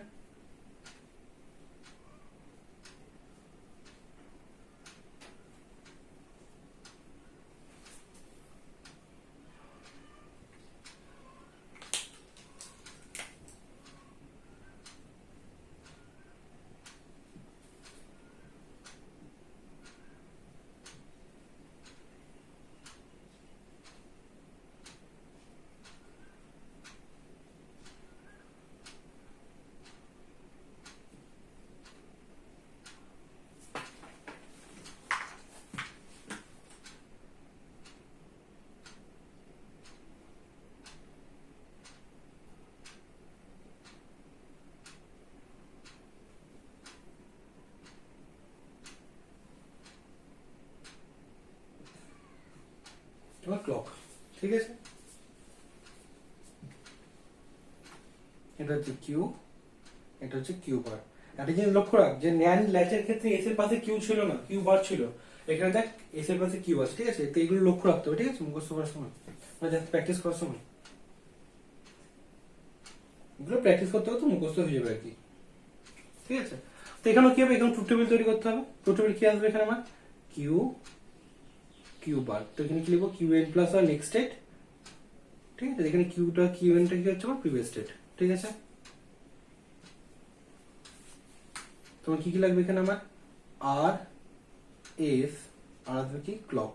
ঠিক আছে, এটা হচ্ছে কিউ, এটা হচ্ছে কিউ বার। একটা জিনিস লক্ষ্য রাখ যে ন্যান্ড ল্যাচের ক্ষেত্রে এস এর পাশে কিউ ছিল না, কিউ বার ছিল। এখানে দেখ এস এর পাশে কিউ আছে, ঠিক আছে? তো এগুলো লক্ষ্য রাখতে হবে, ঠিক আছে, মুখস্থ করার সময়, প্র্যাকটিস করার সময় এগুলো প্র্যাকটিস করতে করতে মুখস্থ হয়ে যাবে আর কি, ঠিক আছে? তো এখানেও কি হবে, এখানে ট্রুথ টেবিল তৈরি করতে হবে। ট্রুথ টেবিল কি আসবে এখানে আমার, কিউ কিউ বার। তো এখানে কি লিখবো, কিউ এন প্লাস আর নেক্সট স্টেট, ঠিক আছে? এখানে কিউটা কিউ এনটা কি হচ্ছে আমার প্রিভিয়াস স্টেট, ঠিক আছে? তোমার কি কি লাগবে এখানে আমার, আর এস, আর আসবে কি ক্লক।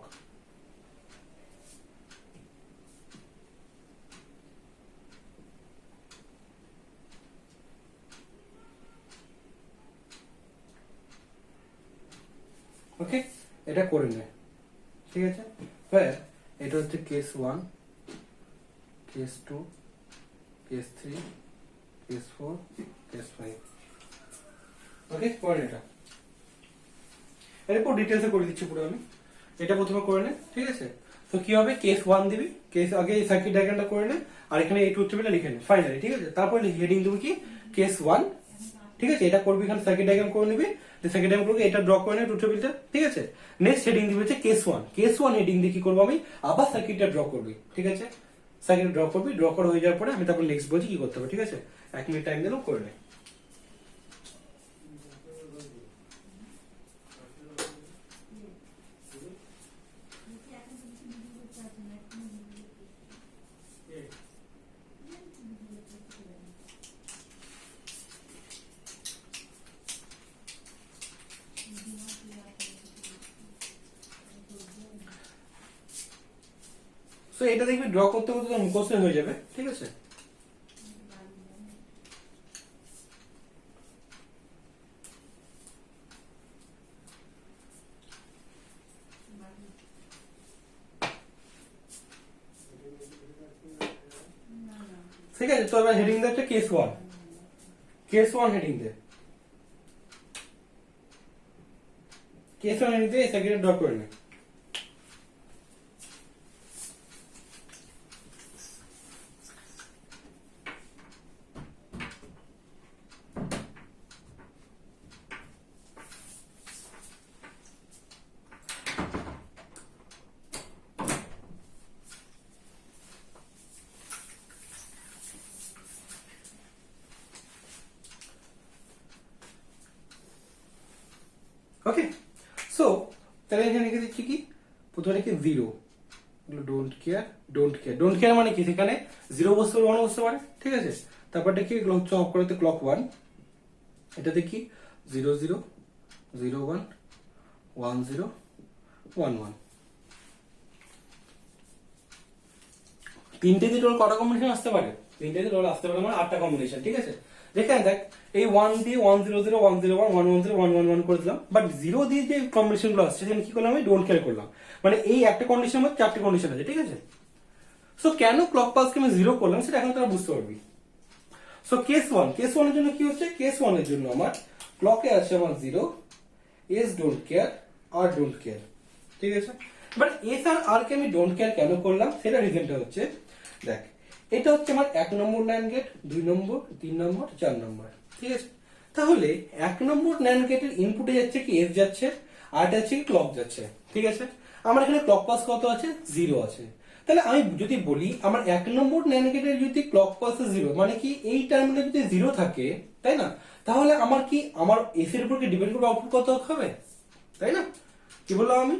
ওকে, এটা করে নে, ঠিক আছে? এটা হচ্ছে case 1, case 2, case 3, case 4, case 5। ওকে, করে এটা, এরপর ডিটেলসে করে দিচ্ছি পুরো আমি। এটা প্রথমে করে নে, ঠিক আছে? তো কি হবে, কেস 1 দিবি, কেস আগে এই সার্কিট ডায়াগ্রামটা করে নে, আর এখানে এই ট্রুথ টেবিলটা লিখে নে ফাইনালি, ঠিক আছে? তারপর হেডিং দেবো কি, কেস 1, ঠিক আছে? এটা করবি, এখানে সার্কিট ডায়াগ্রাম করে নিবি, সার্কিট ডায়াগ্রাম করবি, এটা ড্র করে নে ট্রুথ টেবিলটা, ঠিক আছে? নেক্সট হেডিং দিবি হচ্ছে কেস 1, কেস 1 হেডিং দিয়ে কি করবো আমি, আবার সার্কিটটা ড্র করবি, ঠিক আছে? সার্কিট ড্র করবি, ড্র করা হয়ে যাওয়ার পরে আমি তারপর নেক্সট বলছি কি করতে হবে, ঠিক আছে? 1 মিনিট টাইম দিলাম, করে নে। সো এটা দেখবি ড্র করতে করতে তোর মুখস্থ হয়ে যাবে, ঠিক আছে? ঠিক আছে, তো এবার হেডিং দে একটা কেস 1, কেস 1 হেডিং দে, কেস 1 হেডিং দিয়ে সার্কিটটা ড্র করে নে। ওকে, সো তাহলে এখানে লিখে দিচ্ছি কি, প্রথমে লিখি 0, don't care, don't care, don't care মানে কি, সেখানে 0 বসতে পারে, 1 বসতে পারে, ঠিক আছে? তারপরটা কি, এগুলো হচ্ছে অফ করতে ক্লক 1, এটাতে কি 0 0 0 1 1 0 1 1। তিনটে দিয়ে টোটাল কটা কম্বিনেশন আসতে পারে, তিনটে দিয়ে টোটাল আসতে পারে মানে 8টা কম্বিনেশন, ঠিক আছে? যেখানে দেখ এই 1 দিয়ে 1 0 0 1 0 1 1 1 0 1 1 1 করে দিলাম, বাট 0 দিয়ে যে কম্বিনেশন গুলো আসছে সেখানে কি করলাম, আমি ডোন্ট কেয়ার করলাম, মানে এই একটা কন্ডিশনের মধ্যে 4টে কন্ডিশন আছে, ঠিক আছে? সো কেন ক্লক পালসকে আমি 0 করলাম সেটা এখন তোরা বুঝতে পারবি। সো কেস 1, কেস 1 এর জন্য কি হচ্ছে, কেস 1 এর জন্য আমার ক্লকে আছে আমার 0, S don't care, R don't care, ঠিক আছে? বাট এস আর আর কে আমি ডোন্ট কেয়ার কেন করলাম সেটা রিজনটা হচ্ছে, দেখ এটা হচ্ছে আমার 1 নম্বর ন্যান্ড গেট, 2 নম্বর, 3 নম্বর, 4 নম্বর, ঠিক আছে? তাহলে 1 নম্বর ন্যান্ড গেটের ইনপুটে যাচ্ছে কি এস যাচ্ছে, আর এটা হচ্ছে কি ক্লক যাচ্ছে, ঠিক আছে? আমার এখানে ক্লক পাস কত আছে, 0 আছে। তাহলে আমি যদি বলি আমার 1 নম্বর ন্যান্ড গেটের যদি ক্লক পাস 0, মানে কি এই টার্মিনালে যদি 0 থাকে, তাই না? তাহলে আমার কি, আমার এস এর উপর কি ডিপেন্ড করবে আউটপুট কত হবে, তাই না? কি বললাম আমি,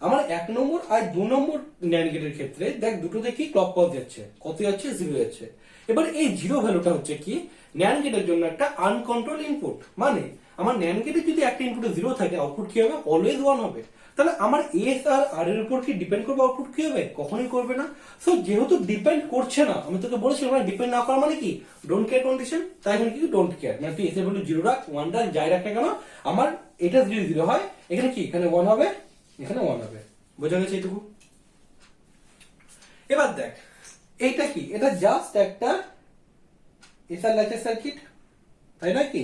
আমার 1 নম্বর আর 2 নম্বর ন্যান্ড গেটের ক্ষেত্রে দেখ দুটোতে কি ক্লক পাস যাচ্ছে, কত যাচ্ছে, 0 যাচ্ছে। এবার এই 0 ভ্যালুটা হচ্ছে কি ন্যান্ড গেটের জন্য একটা আনকন্ট্রোল ইনপুট, মানে আমার ন্যান্ড গেটে যদি একটা ইনপুটে 0 থাকে আউটপুট কি হবে, অলওয়েজ 1 হবে। তাহলে আমার এস আর আর এর উপর কি ডিপেন্ড করবে আউটপুট কি হবে, কখনোই করবে না। সো যেহেতু ডিপেন্ড করছে না, আমি তোকে বলেছিলাম মানে ডিপেন্ড না করা মানে কি ডোন্ট কেয়ার কন্ডিশন, তাই এখানে কি ডোন্ট কেয়ার, মানে তুই এস এর ভ্যালু 0 রাখ, 1 রাখ, যাই রাখ না কেন, আমার এটা যদি 0 হয় এখানে কি, এখানে 1 হবে, এখানে 1 হবে। বোঝা গেছে এইটুকু? এবার দেখ এইটা কি, এটা জাস্ট একটা এসআর ল্যাচের সার্কিট, তাই নয় কি,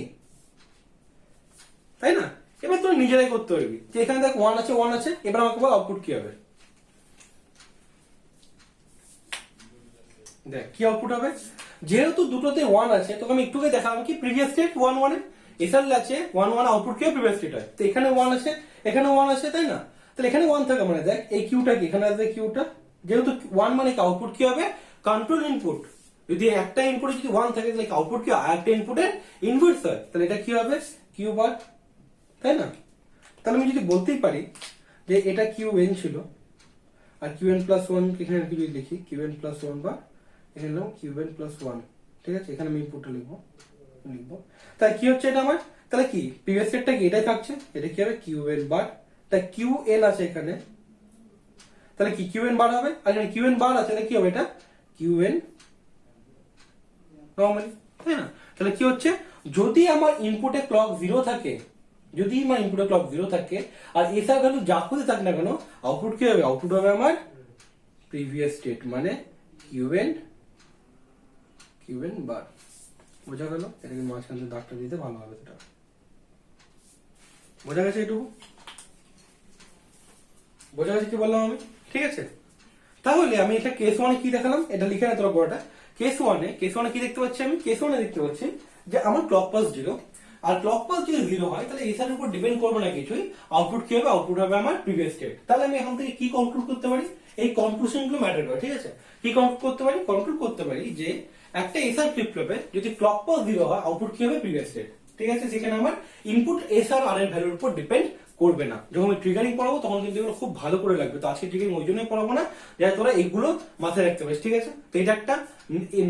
তাই না? এবার তুই নিজেরাই করতে পারবি যে এখানে দেখ 1 আছে 1 আছে, এবার আমাকে বল আউটপুট কি হবে। দেখ কি আউটপুট হবে, যেহেতু দুটোতে 1 আছে তোকে আমি একটুকে দেখালাম কি প্রিভিয়াস স্টেট 1 1 এ এসআর আছে 1 1 আউটপুট কি প্রিভিয়াস স্টেট হয়, তো এখানে 1 আছে এখানে 1 আছে তাই না, তাহলে এখানে 1 থাকে মানে দেখ এই কিউটা কি এখানে আসবে কিউটা, যেহেতু 1 মানে কি আউটপুট কি হবে কন্ট্রোল ইনপুট, যদি একটা ইনপুটে যদি 1 থাকে তাহলে আউটপুট কি আরেকটা ইনপুটের ইনভার্স হয়, তাহলে এটা কি হবে কিউ বার, তাই না। তাহলে আমি যদি বলতেই পারি যে এটা কিউ এন ছিল আর কিউ এন প্লাস ওয়ান এখানে যদি লিখি কিউ এন প্লাস ওয়ান বা এখানে লিখলাম কিউ এন প্লাস ওয়ান, ঠিক আছে, এখানে আমি ইনপুটটা লিখবো তাই কি হচ্ছে এটা আমার, তাহলে কি প্রিভিয়াস সেটটা কি এটাই থাকছে, এটা কি হবে কিউ এন বার, তাই কিউ এন আছে এখানে, তাহলে কি কিউ এন বার হবে, আর এখানে কিউ এন বার আছে তাহলে কি হবে এটা কিউ এন নরমালি, তাই না। তাহলে কি হচ্ছে যদি আমার ইনপুটে ক্লক 0 থাকে, যদি আমার ইনপুটে ক্লক 0 থাকে আর এসআর ভ্যালু যা খুঁজে থাক না কেন আউটপুট কি হবে, আউটপুট হবে আমার প্রিভিয়াস স্টেট মানে কিউএন বার। বোঝা গেল, এটাকে মাঝখান থেকে দাগটা দিতে ভালো হবে, সেটা বোঝা গেছে এটুকু, বোঝা গেছে কি বললাম আমি, ঠিক আছে। তাহলে আমি এটা কেস 1 এ কি দেখালাম এটা লিখে না তোরা বড়টা, কেস 1 এ কি দেখতে পাচ্ছি আমি, কেস 1 এ দেখতে পাচ্ছি যে আমার ক্লক পাস 0, আর ক্লক পাস যদি 0 হয় তাহলে এসআর এর উপর ডিপেন্ড করবে না কিছুই, আউটপুট কি হবে, আউটপুট হবে আমার প্রিভিয়াস স্টেট। তাহলে আমি এখন থেকে কি কন্ট্রোল করতে পারি, এই কনক্লুশন গুলো ম্যাটার করে, ঠিক আছে। কি কন্ট্রোল করতে পারি যে একটা এসআর ফ্লিপ ফ্লপে যদি ক্লক পাস 0 হয় আউটপুট কি হবে প্রিভিয়াস স্টেট, ঠিক আছে, যেখানে আমার ইনপুট এসআর আর এর ভ্যালুর উপর ডিপেন্ড করবে না। যখন আমি ট্রিগারিং পড়াবো তখন কিন্তু এগুলো খুব ভালো করে লাগবে, তো আজকে ট্রিগারিং ওই জন্যই পড়াবো না যাতে তোরা এইগুলো মাথায় রাখতে পারিস, ঠিক আছে। তো এটা একটা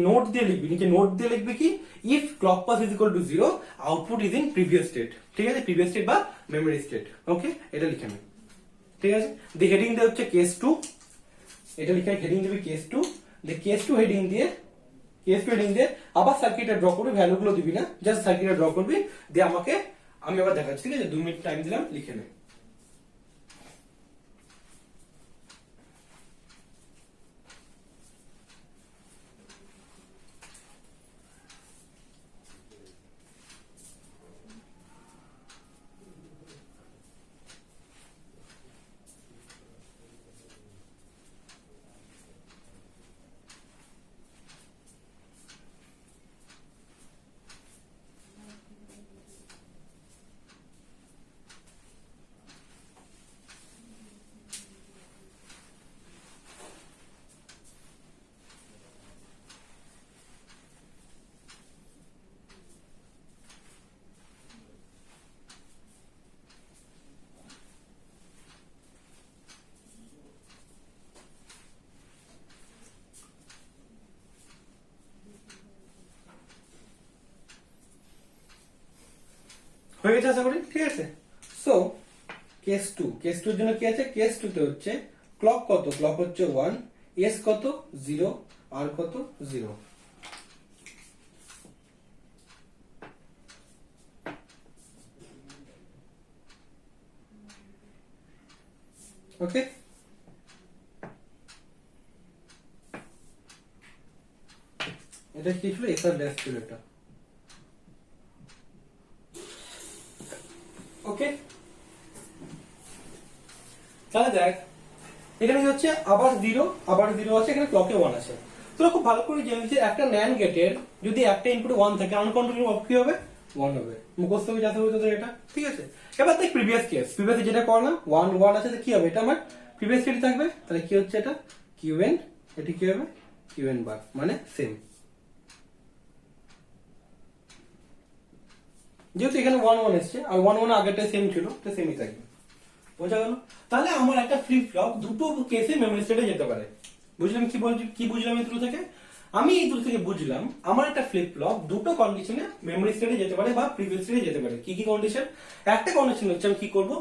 নোট দিয়ে লিখবি, নিচে নোট দিয়ে লিখবি কি if clock pass is equal to 0 output is in previous state, ঠিক আছে, প্রিভিয়াস স্টেট বা মেমরি স্টেট, ওকে, এটা লিখে নে, ঠিক আছে। দি হেডিং দিয়ে হচ্ছে কেস 2, এটা লিখে হেডিং দিবি কেস 2, দি কেস 2 হেডিং দিয়ে আবার সার্কিটে ড্র করবি, ভ্যালু গুলো দিবি না, জাস্ট সার্কিটে ড্র করবি, দিয়ে আমাকে আমি আবার দেখাচ্ছি, ঠিক আছে, 2 মিনিট টাইম দিলাম, লিখে নে। হয়ে গেছে আশা করি, ঠিক আছে। সো কেস 2 এর জন্য কি আছে, কেস 2 তে হচ্ছে ক্লক কত, ক্লক হচ্ছে 1, এস কত 0, আর কত 0, ওকে। এটা কি ছিল, এসআর ড্যাশ ছিল এটা, ওকে। তাহলে দেখ এখানে কি হচ্ছে আবার 0 আছে, এখানে ক্লকে 1 আছে। তোরা খুব ভালো করে জেনে যে একটা ন্যান্ড গেটের যদি একটা ইনপুটে 1 থাকে আনকন্ট্রোলেবল আউটপুট কি হবে 1 হবে, মুখস্থ হয়ে যেতে হবে তোদের এটা, ঠিক আছে। এবার দেখ প্রিভিয়াস যেটা করলাম 1 1 আছে, কি হবে এটা আমার প্রিভিয়াস স্টেট থাকবে, তাহলে কি হচ্ছে এটা কিউএন, এটা কি হবে কিউএন বার মানে সেম, যেহেতু এখানে 1 1 এসছে আর 1 1 আগেরটা সেম ছিল তো সেমই থাকবে, বোঝা গেল। তাহলে আমার একটা ফ্লিপ ফ্লপ দুটো কেসে মেমরি স্টেটে যেতে পারে, বুঝলাম কি বুঝলাম এই দুটো থেকে, আমি এই দুটো থেকে বুঝলাম আমার একটা ফ্লিপ ফ্লপ দুটো কন্ডিশনে মেমরি স্টেটে যেতে পারে বা প্রিভিয়াস স্টেটে যেতে পারে। কি কি কন্ডিশন, একটা কন্ডিশন হচ্ছে আমি কি করব,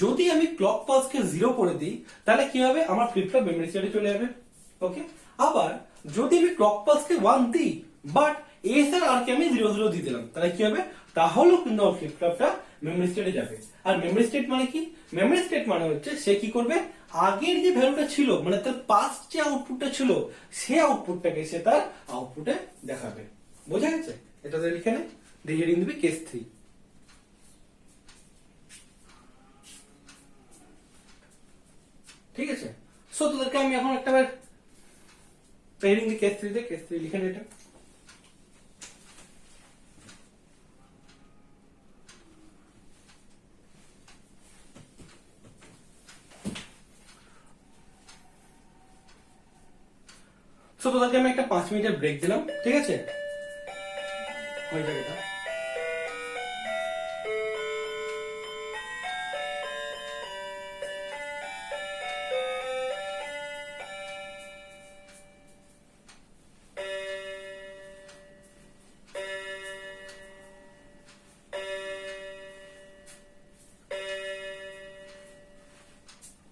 যদি আমি ক্লক পালসকে 0 করে দিই তাহলে কি হবে আমার ফ্লিপ ফ্লপ মেমরি স্টেটে চলে যাবে, ওকে। আবার যদি আমি ক্লক পালসকে 1 দিই বাট এস আর কে আমি 0 0 দিয়ে দিলাম তাহলে কি হবে, তাহলেও কিন্তু আমার ফ্লিপ ফ্লপটা মেমরি স্টেটে যাবে। আর মেমরি স্টেট মানে কি, মেমরি স্টেট মানে হচ্ছে সে কি করবে আগের যে ভ্যালুটা ছিল মানে তার পাস্ট যে আউটপুটটা ছিল সে আউটপুটটাকে সে তার আউটপুটে দেখাবে, বোঝা গেছে। এটা লিখে নে, দিয়ে হেডিং দিবি কেস 3, ঠিক আছে। সো তোদেরকে আমি এখন একটা তো এই কেস 3 তে কেস 3 লিখে নিন এটা। সো তোদেরকে আমি একটা 5 মিনিটের ব্রেক দিলাম, ঠিক আছে? হয়ে যাবে এটা।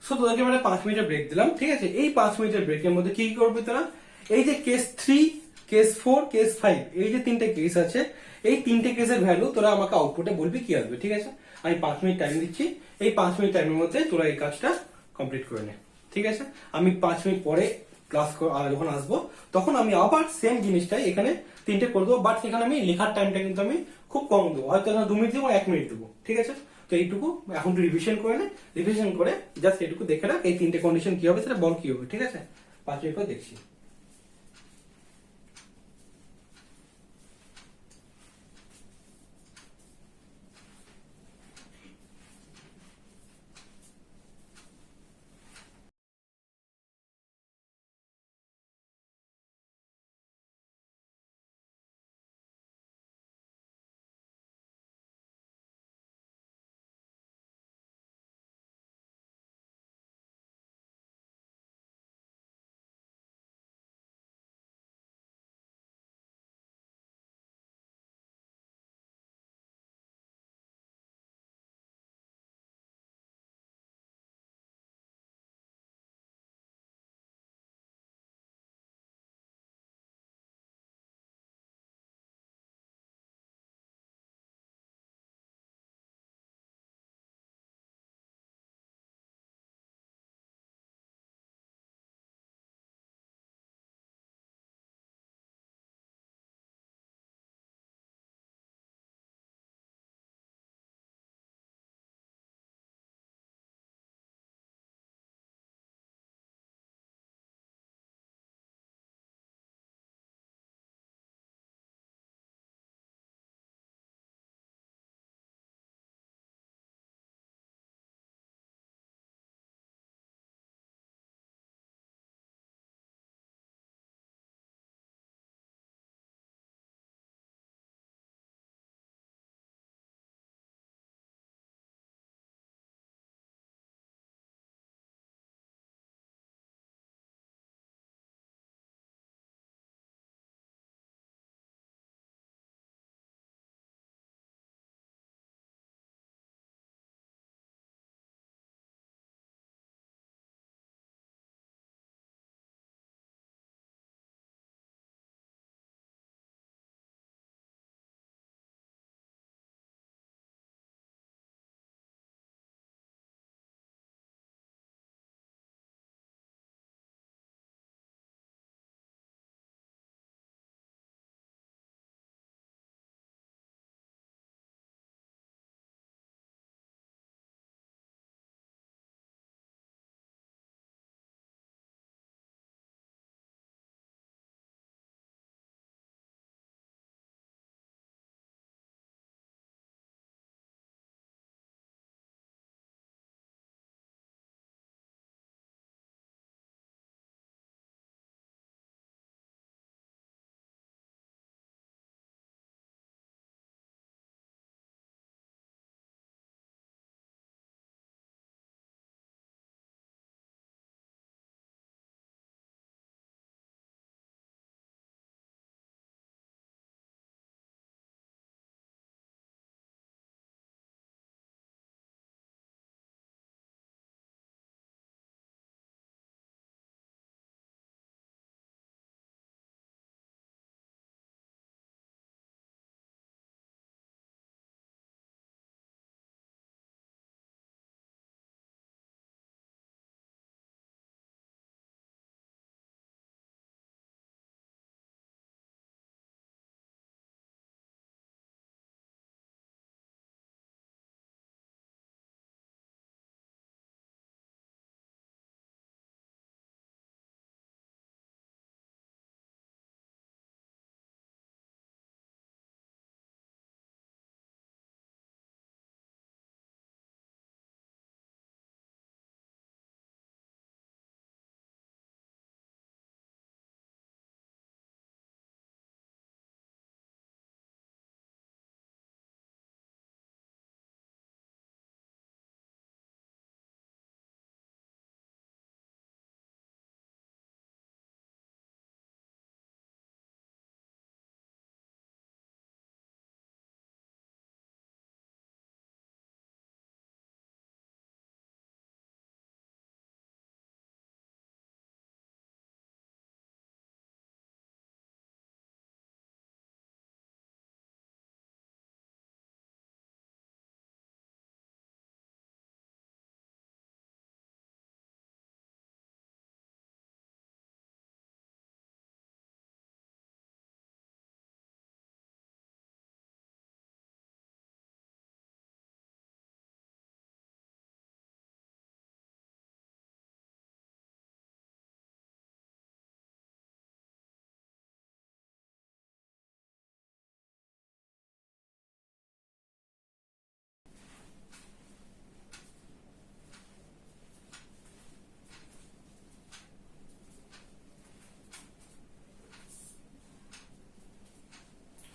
সো তোদেরকে মানে 5 মিনিটের ব্রেক দিলাম, ঠিক আছে? এই 5 মিনিটের ব্রেকের মধ্যে কি কি করবি তোরা? এই যে কেস 3, কেস 4, কেস 5, এই যে 3টে কেস আছে, এই 3টে কেসের ভ্যালু তোরা আমাকে আউটপুটে বলবি কি আসবে, ঠিক আছে? আমি 5 মিনিট টাইম দিচ্ছি, এই 5 মিনিট টাইমের মধ্যে তোরা এই কাজটা কমপ্লিট করে নে, ঠিক আছে? আমি 5 মিনিট পরে ক্লাস যখন আসবো তখন আমি আবার সেম জিনিসটাই এখানে 3টে করে দেবো, বাট এখানে আমি লেখার টাইমটা কিন্তু আমি খুব কম দেবো, হয়তো 2 মিনিট দেবো, 1 মিনিট দেবো, ঠিক আছে? তো এইটুকু এখন তুই রিভিশন করে নে, রিভিশন করে জাস্ট এইটুকু দেখে রাখ, এই 3টে কন্ডিশন কি হবে সেটা বল কি হবে, ঠিক আছে? 5 মিনিট পর দেখছি।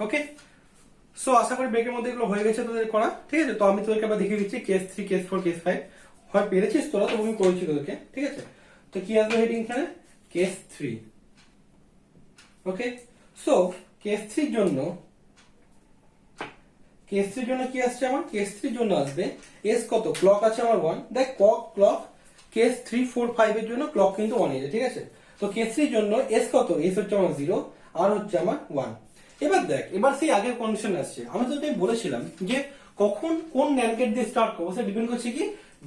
ওকে, সো আশা করি ব্রেকের মধ্যে এগুলো হয়ে গেছে তোদের করা, ঠিক আছে। তো আমি তোদেরকে আবার দেখিয়ে দিচ্ছি কেস 3, কেস 4, কেস 5 হয় পেরেছিস তোরা, তো আমি করেছি তোদেরকে, ঠিক আছে। তো কি আসবে হেডিং এখানে, কেস 3। ওকে, সো কেস 3 জন্য কি আসছে আমার, কেস 3 জন্য আসবে এস কত, ক্লক আছে আমার 1, দেখ ক্লক কেস 3, 4, 5 এর জন্য ক্লক কিন্তু 1 আছে, ঠিক আছে। তো কেস 3 জন্য এস কত, এস হচ্ছে আমার 0, আর হচ্ছে আমার 1। এবার দেখ, এবার সেই আগের কন্ডিশন আসছে, আমি তোকে বলেছিলাম যে কখন কোন ন্যান্ড গেট দিয়ে স্টার্ট করবো, সেটা ডিপেন্ড করছে কি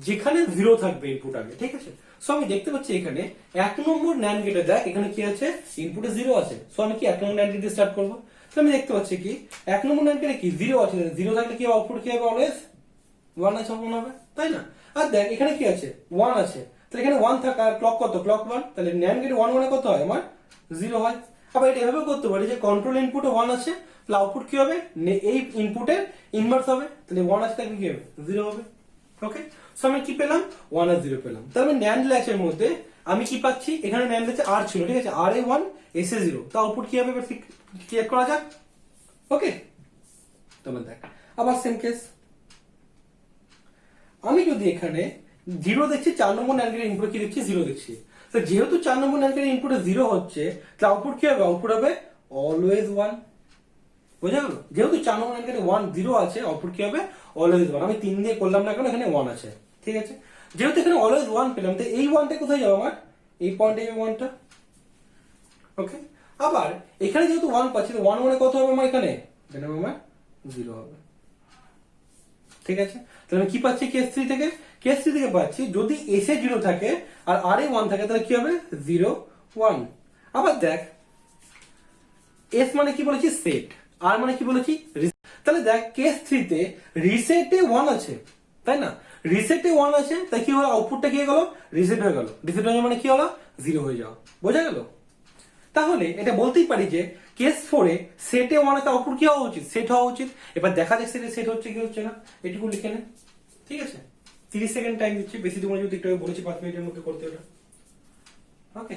যেখানে 0 থাকবে ইনপুট আগে, ঠিক আছে। সো আমি দেখতে পাচ্ছি এখানে 1 নম্বর ন্যান্ড গেটে, দেখ এখানে কি আছে, ইনপুটে 0 আছে। সো আমি কি 1 নম্বর ন্যান্ড গেট দিয়ে স্টার্ট করবো। তো আমি দেখতে পাচ্ছি কি 1 নম্বর ন্যান্ড গেটে কি 0 আছে, 0 থাকলে কি আউটপুট কি হবে, অলওয়েজ 1 আছে মনে হবে, তাই না। আর দেখ এখানে কি আছে, 1 আছে, তাহলে এখানে 1 থাকা আর ক্লক কত, ক্লক 1, তাহলে ন্যান্ড গেট 1 1 কত হয় আমার 0 হয়। আবার এটা এভাবে করতে পারি যে কন্ট্রোল ইনপুটে 1 আছে, তাহলে আউটপুট কি হবে, এই ইনপুটের ইনভার্স হবে, তাহলে 1 আছে তাহলে কি হবে 0 হবে। ওকে, সো আমি কি পেলাম, 1 আর 0 পেলাম। তার মানে ন্যান্ড ল্যাচের মধ্যে আমি কি পাচ্ছি, এখানে ন্যান্ড ল্যাচে আর ছিল, ঠিক আছে, আর এ 1 এস এ 0, তো আউটপুট কি হবে এবার ক্লিয়ার করা যাক। ওকে, তোমরা দেখ আবার সেম কেস, আমি যদি এখানে 0 দেখছি, 4 নম্বর ন্যান্ড গেটের ইনপুটে কি দেখছি, 0 দেখছি, তো যেহেতু 4 নম্বর ন্যান্ড গেটের ইনপুটে 0 হচ্ছে, তাহলে আউটপুট কি হবে, আউটপুট হবে অলওয়েজ 1, বোঝা গেল। যেহেতু 4 নম্বর ন্যান্ড গেটে 1 0 আছে, আউটপুট কি হবে অলওয়েজ 1। আমি 3 দিয়ে করলাম না কেন, এখানে 1 আছে, ঠিক আছে। যেহেতু এখানে অলওয়েজ 1 পেলাম, তো এই 1টা কোথায় যাবে আমার, এই পয়েন্টে এই 1টা। ওকে, আবার এখানে যেহেতু 1 পাচ্ছি, তো 1 1 কত হবে আমার, এখানে আমার 0 হবে, ঠিক আছে। তাহলে আমি কি পাচ্ছি কেস 3 থেকে, কেস 3 থেকে পাচ্ছি যদি এস এ 0 থাকে আর আর এ 1 থাকে, তাহলে কি হবে 0 1। আবার দেখ এস মানে কি বলেছি, সেট, আর মানে কি বলেছি, তাহলে দেখ কেস 3 তে রিসেটে 1 আছে, তাই না, রিসেটে 1 আছে, তাই কি হলো, আউটপুটটা কি হয়ে গেল, রিসেট হয়ে গেল, রিসেট হয়ে মানে কি হলো 0 হয়ে যাওয়া, বোঝা গেল। তাহলে এটা বলতেই পারি যে কেস 4 এ সেটে 1 এর আউটপুট কি হওয়া উচিত, সেট হওয়া উচিত। এবার দেখা যাক সেটে সেট হচ্ছে কি হচ্ছে না, এটুকু লিখে নে, ঠিক আছে। 30 সেকেন্ড টাইম দিচ্ছি, বেশি তোমার যদি একটু বলেছি 5 মিনিটের মধ্যে করতে ওটা। ওকে,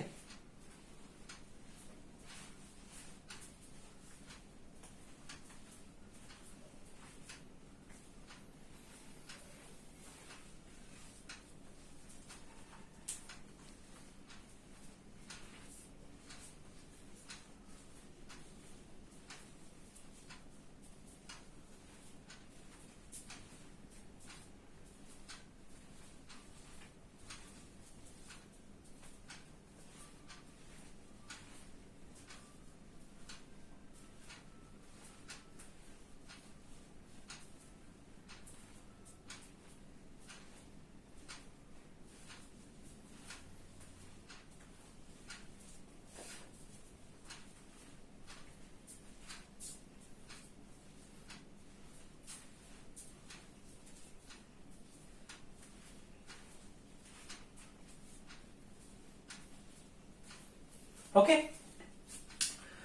ওকে,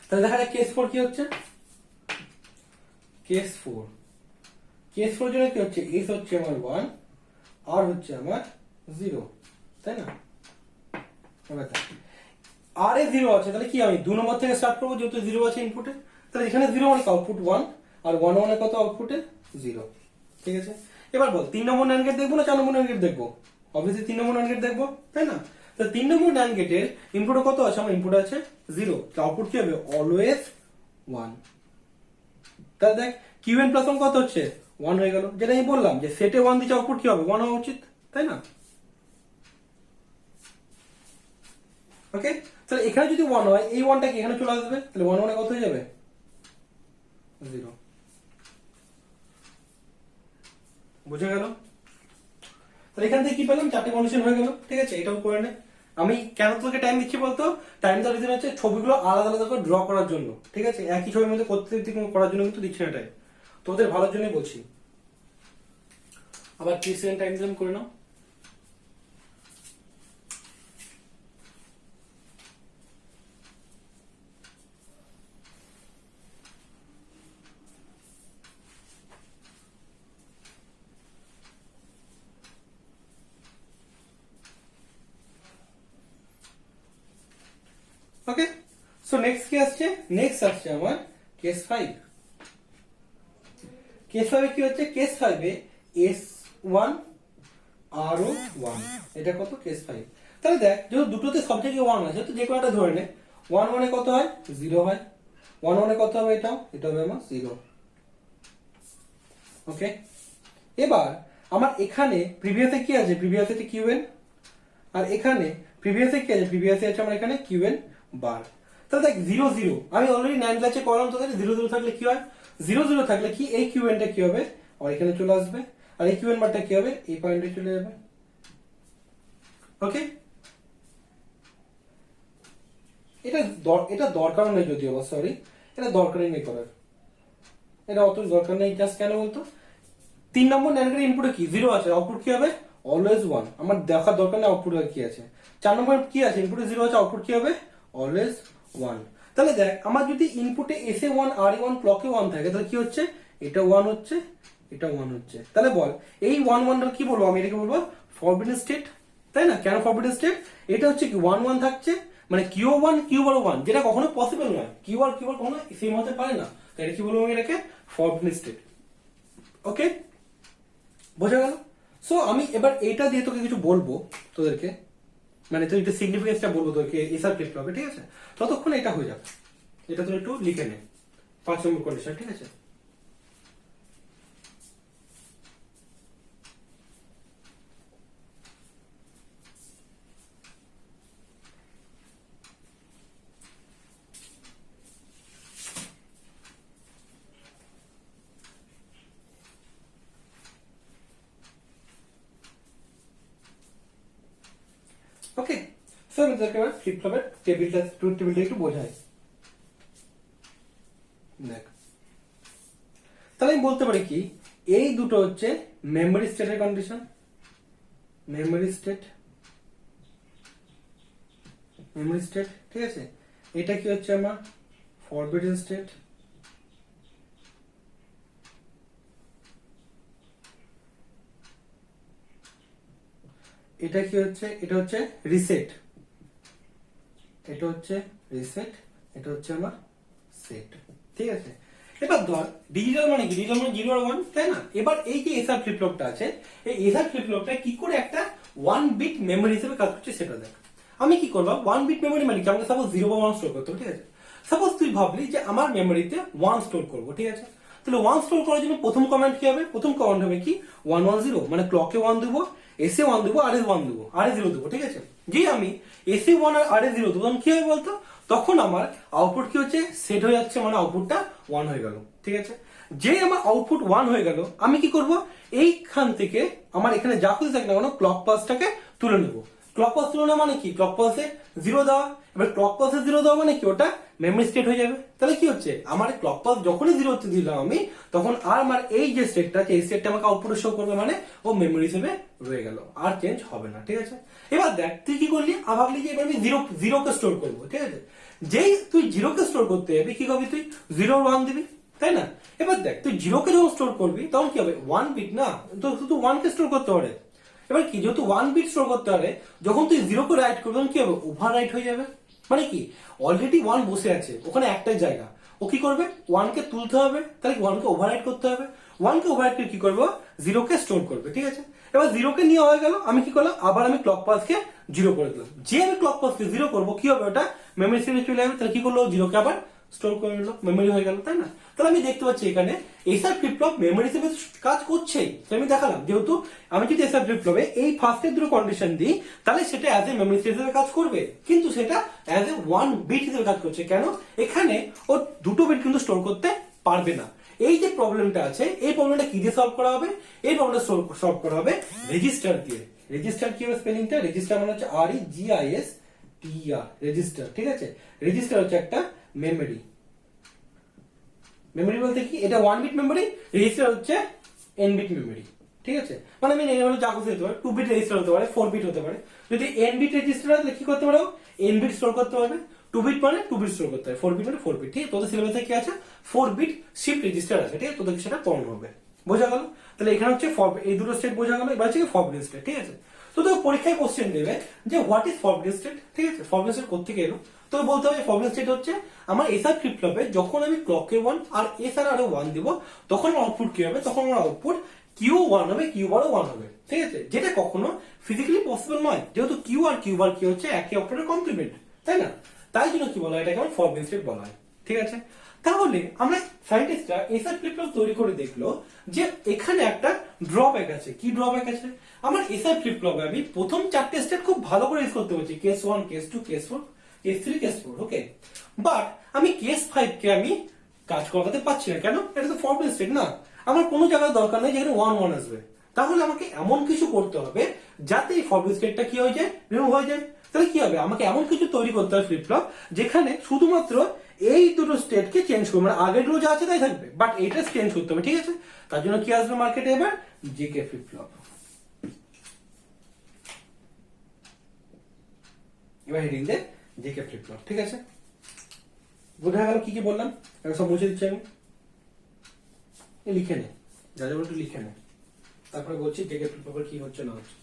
তাহলে দেখা যাক কেস 4 কি হচ্ছে। কেস 4, কেস 4 জন্য কি হচ্ছে, এস হচ্ছে আমার 1, আর হচ্ছে আমার 0, তাই না। এবার দেখ আর এ 0 আছে, তাহলে কি আমি 2 নম্বর থেকে স্টার্ট করবো, যেহেতু 0 আছে ইনপুটে, তাহলে এখানে 0 মানে আউটপুট 1, আর 1 1 কত আউটপুটে 0, ঠিক আছে। এবার বল 3 নম্বর ন্যান্ড গেট দেখবো না 4 নম্বর ন্যান্ড গেট দেখবো, অবভিয়াসলি 3 নম্বর ন্যান্ড গেট দেখবো, তাই না। তো 3 নম্বর ন্যান্ড গেটের ইনপুটে কত আছে, আমার ইনপুট আছে 0, তো আউটপুট কি হবে অলওয়েজ 1। তাহলে দেখ কিউ এন প্লাস 1 কত হচ্ছে 1 হয়ে গেল, যেটা আমি বললাম যে সেটে 1 দিচ্ছে, আউটপুট কি হবে 1 হওয়া উচিত, তাই না। ওকে, তাহলে এখানে যদি 1 হয়, এই 1টা কি এখানে চলে আসবে, তাহলে 1 1 কত হয়ে যাবে 0, বুঝে গেল। তাহলে এখান থেকে কি পেলাম, 4টে কন্ডিশন হয়ে গেল, ঠিক আছে। এটাও করে নে। আমি কেন তোকে টাইম দিচ্ছি বলতো, টাইম দেওয়ার রিজন হচ্ছে ছবিগুলো আলাদা আলাদা করে ড্র করার জন্য, ঠিক আছে। একই ছবির মধ্যে করতে করার জন্য কিন্তু দিচ্ছি না টাইম, তোদের ভালোর জন্যই বলছি। আবার 30 সেকেন্ড টাইম দিলাম, করে নাও। ওকে, সো নেক্সট কি আসছে, নেক্সট আসছে আমার কেস 5। কেস 5 কি হচ্ছে, কেস 5 এ S1 আরও 1, এটা কত, কেস 5। তাহলে দেখ যেহেতু দুটোতে সব থেকে 1 আছে, তো যে কোনো একটা ধরে নে, 1 1 এ কত হয়, 0 হয়, 1 1 এ কত হবে, এটা হবে আমার 0। ওকে, এবার আমার এখানে প্রিভিয়াসে কি আছে, প্রিভিয়াসে কিউএন, আর এখানে প্রিভিয়াসে কি আছে, প্রিভিয়াসে আছে আমার এখানে কিউএন বার। তাহলে দেখ 0 0, আমি অলরেডি 9 ক্লাসে করলাম, তোদের 0 0 থাকলে কি হয়, 0 0 থাকলে কি এই কিউএনটা কি হবে, আর এখানে চলে আসবে, আর এই কিউএন বারটা কি হবে, এই পয়েন্টে চলে যাবে। ওকে, এটা দরকার নেই যদিও, সরি, এটা দরকারই নেই করার, এটা অত দরকার নেই। জাস্ট কেন বলতো, 3 নম্বর NAND গেটের ইনপুটে কি 0 আছে, আউটপুট কি হবে, অলওয়েজ 1, আমার দেখার দরকার নেই আউটপুট কি আছে। 4 নম্বর কি আছে, ইনপুটে 0 আছে, আউটপুট কি হবে, অলওয়েজ 1। তাহলে দেখ আমার যদি ইনপুটে SA1 RE1 ক্লকে 1 থাকে, তাহলে কি হচ্ছে, এটা 1 হচ্ছে, এটা 1 হচ্ছে। তাহলে বল এই 1 1 কি বলবো, আমি এটাকে বলবো ফরবিডেন স্টেট, তাই না? কেন ফরবিডেন স্টেট, এটা হচ্ছে কি 1 1 থাকছে, মানে Q1 Q1, যেটা কখনো পসিবল নয়, Q1 কখনো সেম হতে পারে না, তাই এটা কি বলবো আমি এটাকে, ফরবিডেন স্টেট। ওকে, বোঝা গেল? সো আমি এবার এটা দিয়ে তোকে কিছু বলবো তোদেরকে, মানে তুই এটা সিগনিফিকেন্সটা বলবো তোকে এসআর ফ্লিপ ফ্লপে, ঠিক আছে? ততক্ষণ এটা হয়ে যাবে, এটা তুই একটু লিখে নে, 5 নম্বর কন্ডিশন, ঠিক আছে? ওকে, সো আমি তোকে এবার ফ্লিপ ফ্লপের টেবিলটা একটু বোঝাই। দেখ, তাহলে আমি বলতে পারি কি, এই দুটো হচ্ছে মেমরি স্টেটের condition, memory state, memory state, ঠিক আছে? এটা কি হচ্ছে আমার ফরবিডেন স্টেট, এটা কি হচ্ছে, এটা হচ্ছে রিসেট, এটা হচ্ছে রিসেট, এটা হচ্ছে আমার সেট, ঠিক আছে? এবার ধর ডিজিটাল মানে কি, ডিজিটাল মানে 0 আর 1, তাই না? এবার এই যে এসআর ফ্লিপ ফ্লপটা আছে, এই এসআর ফ্লিপ ফ্লপটা কি করে একটা 1 বিট মেমরি হিসেবে কাজ করছে সেটা দেখ। আমি কি করলাম, 1 বিট মেমরি মানে কি, আমাকে সাপোজ 0 বা 1 স্টোর করতে হবে, ঠিক আছে? সাপোজ তুই ভাবলি যে আমার মেমরিতে 1 স্টোর করবো, ঠিক আছে? তাহলে 1 স্টোর করার জন্য প্রথম কমান্ড কি হবে, প্রথম কমান্ড হবে কি 1 1 0, মানে ক্লকে 1 দেবো, এসে 1 দেবো, আর এস 1 দেবো, আর এস 0 দেবো, ঠিক আছে? যে আমি এসে 1 আর এস 0 দেবো, তখন কি হবে বলতো, তখন আমার আউটপুট কি হচ্ছে, সেট হয়ে যাচ্ছে, মানে আউটপুটটা 1 হয়ে গেল, ঠিক আছে? যে আমার আউটপুট 1 হয়ে গেল, আমি কি করব, এইখান থেকে আমার এখানে যা কিছু থাকে না কেন ক্লক পালসটাকে তুলে নেবো। ক্লক পালস তুলনা মানে কি, ক্লক পালসে 0 দেওয়া, এবার ক্লক পালসে 0 দেওয়া মানে কি, ওটা মেমরি স্টেট হয়ে যাবে। তাহলে কি হচ্ছে, আমার ক্লক পালস যখনই 0 হতে দিলাম আমি, তখন আর আমার এই যে স্টেটটা আছে, এই স্টেটটা আমাকে আউটপুটে শো করবে, মানে ও মেমরি হিসেবে রয়ে গেল, আর চেঞ্জ হবে না, ঠিক আছে? এবার দেখ তুই কি করলি, ভাবলি যে এবার আমি 0 কে স্টোর করবো, ঠিক আছে? যেই তুই 0 কে স্টোর করতে যাবি, কি করবি, তুই 0 1 দিবি, তাই না? এবার দেখ তুই 0 কে যখন স্টোর করবি, তখন কি হবে, 1 বিট না, তো শুধু 1 কে স্টোর করতে পারে। এবার কি, যেহেতু 1 বিট স্টোর করতে পারে, যখন তুই 0 কে রাইট করবি, তখন কি হবে, ওভার রাইট হয়ে যাবে। মানে কি, অলরেডি 1 বসে আছে ওখানে একটাই জায়গা, ও কি করবে, 1 কে তুলতে হবে, তাহলে 1 কে ওভার রাইট করতে হবে, 1 কে ওভার রাইট করে কি করবো, 0 কে স্টোর করবে, ঠিক আছে? এবার 0 কে নিয়ে হয়ে গেল, আমি কি করলাম, আবার আমি ক্লক পালসকে 0 করে দিলাম। যে আমি ক্লক পালসকে 0 করবো, কি হবে, ওটা মেমরি স্টেটে চলে যাবে, তাহলে কি করলো, 0 কে আবার স্টোর করে নিল, মেমরি হয়ে গেল, তাই না? তাহলে আমি দেখতে পাচ্ছি এখানে এসআর ফ্লিপ ফ্লপ মেমরি হিসেবে কাজ করছেই, আমি দেখালাম। যেহেতু আমি যদি এসআর ফ্লিপ ফ্লপে এই ফার্স্টের দুটো কন্ডিশন দিই, তাহলে সেটা অ্যাজ এ মেমরি হিসেবে কাজ করবে, কিন্তু সেটা অ্যাজ এ 1 বিট হিসেবে কাজ করছে। কেন, এখানে ও দুটো বিট কিন্তু স্টোর করতে পারবে না। এই যে প্রবলেমটা আছে, এই প্রবলেমটা কি দিয়ে সলভ করা হবে, এই প্রবলেমটা সলভ করা হবে রেজিস্টার দিয়ে। রেজিস্টার কি হবে স্পেলিংটা, রেজিস্টার মানে হচ্ছে REGISTER, রেজিস্টার, ঠিক আছে? রেজিস্টার হচ্ছে একটা মেমরি, মেমরি বলতে কি, এটা 1 বিট মেমরি, রেজিস্টার হচ্ছে n বিট মেমরি, ঠিক আছে? মানে আমি হলো যা খুশি হতে পারে, 2 বিট রেজিস্টার হতে পারে, 4 বিট হতে পারে। যদি n বিট রেজিস্টার হয়, তাহলে কি করতে পারো, n বিট স্টোর করতে পারবে, 2 বিট মানে 2 বিট স্টোর করতে হবে, 4 বিট মানে 4 বিট, ঠিক আছে? তোদের সিলেবাসে কি আছে, 4 বিট শিফট রেজিস্টার আছে, ঠিক আছে? তোদের সেটা পড়ানো হবে, বোঝা গেল? তাহলে এখানে হচ্ছে এই দুটো স্টেট বোঝা গেল। এবার হচ্ছে ফরবিডেন স্টেট, ঠিক আছে? তো তোকে পরীক্ষায় কোশ্চেন দেবে যে হোয়াট ইজ ফরবিডেন স্টেট, ঠিক আছে, ফরবিডেন স্টেট কোত্থেকে এলো, তোকে বলতে হবে ফরবিডেন স্টেট হচ্ছে আমার এসআর ফ্লিপ ফ্লপে যখন আমি ক্লকে 1 আর এসআর আরো 1 দিব তখন আমার আউটপুট কি হবে, তখন আমার আউটপুট কিউ 1 হবে, কিউ বারও 1 হবে, ঠিক আছে, যেটা কখনো ফিজিক্যালি পসিবল নয়, যেহেতু কিউ আর কিউ বার কি হচ্ছে একই অক্টেটের কমপ্লিমেন্ট, তাই না, তাই জন্য কি বলা হয় এটাকে আমার ফরবিডেন স্টেট বলা হয়, ঠিক আছে। তাহলে আমরা সায়েন্টিস্টরা এসআর ফ্লিপ ফ্লপ তৈরি করে দেখলো যে এখানে একটা ড্রব্যাক আছে। কি ড্রব্যাক আছে, আমার এসআর ফ্লিপ ফ্লপে আমি প্রথম 4টে স্টেট খুব ভালো করে ইউজ করতে পারছি, case 1, case 2, case 4, case 3, case 4, okay, but আমি কেস 5 কে আমি কাজ করাতে পারছি না, কেন, এটা তো ফরবিডেন স্টেট না, আমার কোনো জায়গায় দরকার নেই যেখানে 1 1 আসবে, তাহলে আমাকে এমন কিছু করতে হবে যাতে এই ফরবিডেন স্টেটটা কি হয়ে যায়, রিমুভ হয়ে যায়। তাহলে কি হবে, আমাকে এমন কিছু তৈরি করতে হবে ফ্লিপ ফ্লপ যেখানে শুধুমাত্র এই দুটো স্টেটকে চেঞ্জ করবে, মানে আগের গুলো যা আছে তাই থাকবে, বাট এইটা চেঞ্জ করতে হবে, ঠিক আছে। তার জন্য কি আসবে মার্কেটে এবার, জিকে ফ্লিপ ফ্লপ। এবার হেডিং দে জিকে ফ্লিপ ফ্লপ, ঠিক আছে, বোঝা গেল কি কি বললাম, এবার সব মুছে দিচ্ছি আমি, লিখে নে, যা যা একটু লিখে নে, তারপরে বলছি জিকে ফ্লিপ ফ্লপের কি হচ্ছে না হচ্ছে।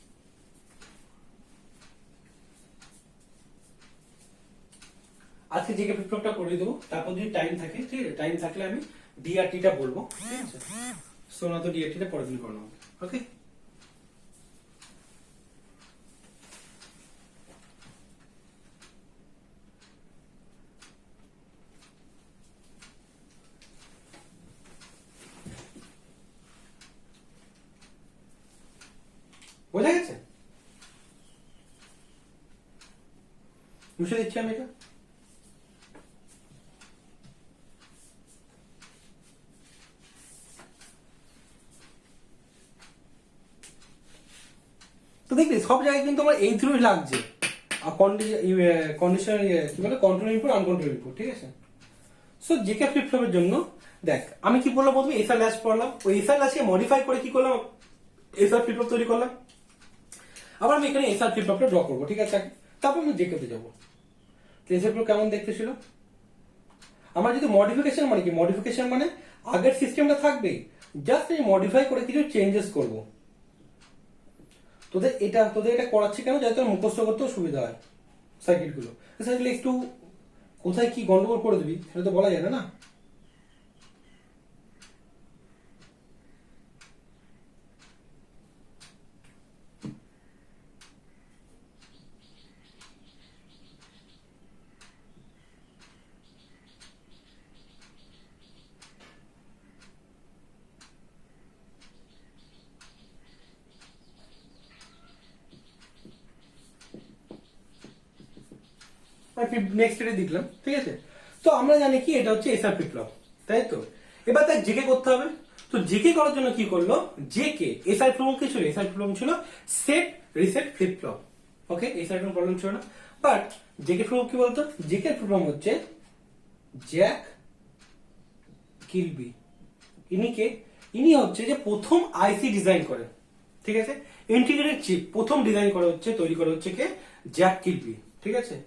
আজকে জিকে ফ্লিপ ফ্লপটা করে দেবো, তারপর যদি টাইম থাকে, ঠিক আছে, টাইম থাকলে আমি ডিআরটিটা বলবো, ঠিক আছে, সোনা তো ডিআরটিটা পরের দিন করে নেবো, ওকে। বোঝা গেছে, মুছে দিচ্ছি আমি এটা। তো দেখবি সব জায়গায় কিন্তু আমার এই থ্রুই লাগছে, আর কন্ডিশন কি বলে, কন্ট্রোল ইনপুট, আনকন্ট্রোল ইনপুট, ঠিক আছে। সো জিকে ফ্লিপ ফ্লপের জন্য দেখ আমি কি বললাম, প্রথমে এসআর ল্যাচ পড়লাম, ওই এসআর ল্যাচকে মডিফাই করে কি করলাম, এসআর ফ্লিপ ফ্লপ তৈরি করলাম। আবার আমি এখানে এসআর ফ্লিপ ফ্লপটা ড্র করবো, ঠিক আছে, তারপর আমি জিকেতে যাবো। এসআর ফ্লিপ কেমন দেখতে ছিল, আমার যদি মডিফিকেশন মানে কি, মডিফিকেশন মানে আগের সিস্টেমটা থাকবে, জাস্ট আমি মডিফাই করে কিছু চেঞ্জেস করবো। তোদের এটা করাচ্ছি কেন, যাতে তোর মুখস্থ করতেও সুবিধা হয় সার্কিট গুলো, একটু কোথায় কি গন্ডগোল করে দিবি সেটা তো বলা যায় না। নেক্সট এটা দিলাম, ঠিক আছে। তো আমরা জানি কি এটা হচ্ছে এসআর ফ্লিপ ফ্লপ, তাই তো। এবার তার জেকে করতে হবে, তো জেকে করার জন্য কি করলো, জেকে এসআর ফ্লিপ কি ছিল, এসআর ফ্লিপ ছিল সেট রিসেট ফ্লিপ ফ্লপ, ওকে, এসআর কোনো প্রবলেম ছিল না। বাট জেকে ফ্লিপ কি বলতো, জেকে ফ্লিপ হচ্ছে জ্যাক কিলবি, ইনি হচ্ছে যে প্রথম আইসি ডিজাইন করে, ঠিক আছে, ইন্টিগ্রেটেড চিপ প্রথম ডিজাইন করা হচ্ছে, তৈরি করা হচ্ছে কে, জ্যাক কিলবি, ঠিক আছে।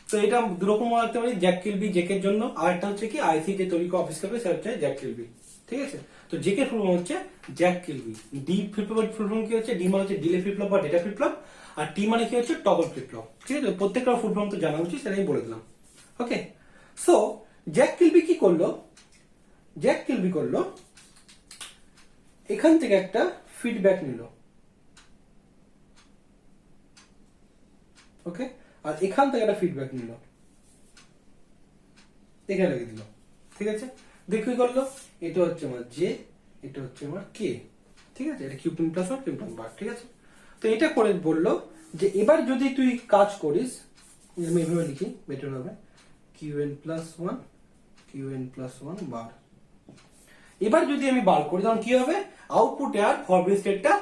তো এটা দুরকম রাখতে পারি, জ্যাক কিলবি জেকের জন্য, আর একটা হচ্ছে কি আইসি যে তৈরি করে অফিস করবে সেটা হচ্ছে জ্যাক কিলবি, ঠিক আছে। তো জেকে ফুল ফর্ম হচ্ছে Jack Kilby, D flip flop full form কি হচ্ছে, ডি মানে হচ্ছে ডিলে ফ্লিপ ফ্লপ বা ডেটা ফ্লিপ ফ্লপ, আর টি মানে কি হচ্ছে টগল ফ্লিপ ফ্লপ, ঠিক আছে, প্রত্যেকটা ফুল ফর্ম তো জানা উচিত, সেটাই বলে দিলাম, ওকে। সো জ্যাক কিলবি কি করলো, জ্যাক কিলবি করলো এখান থেকে একটা ফিডব্যাক নিল, ওকে, আর এখান থেকে একটা ফিডব্যাক নিল, এখানে রেখে দিল, ঠিক আছে। দেখি করলো, এটা হচ্ছে আমার জে, এটা হচ্ছে আমার কে, ঠিক আছে, এটা কিউপিন প্লাস ওয়ান কিউপিন বার, ঠিক আছে। তো এটা করে বললো যে এবার যদি তুই কাজ করিস, আমি এভাবে লিখি বেটার হবে, QN plus one, QN plus one bar. এবার যদি আমি বার করি তখন কি হবে, আউটপুটে আর ফরবিডেন স্টেটটা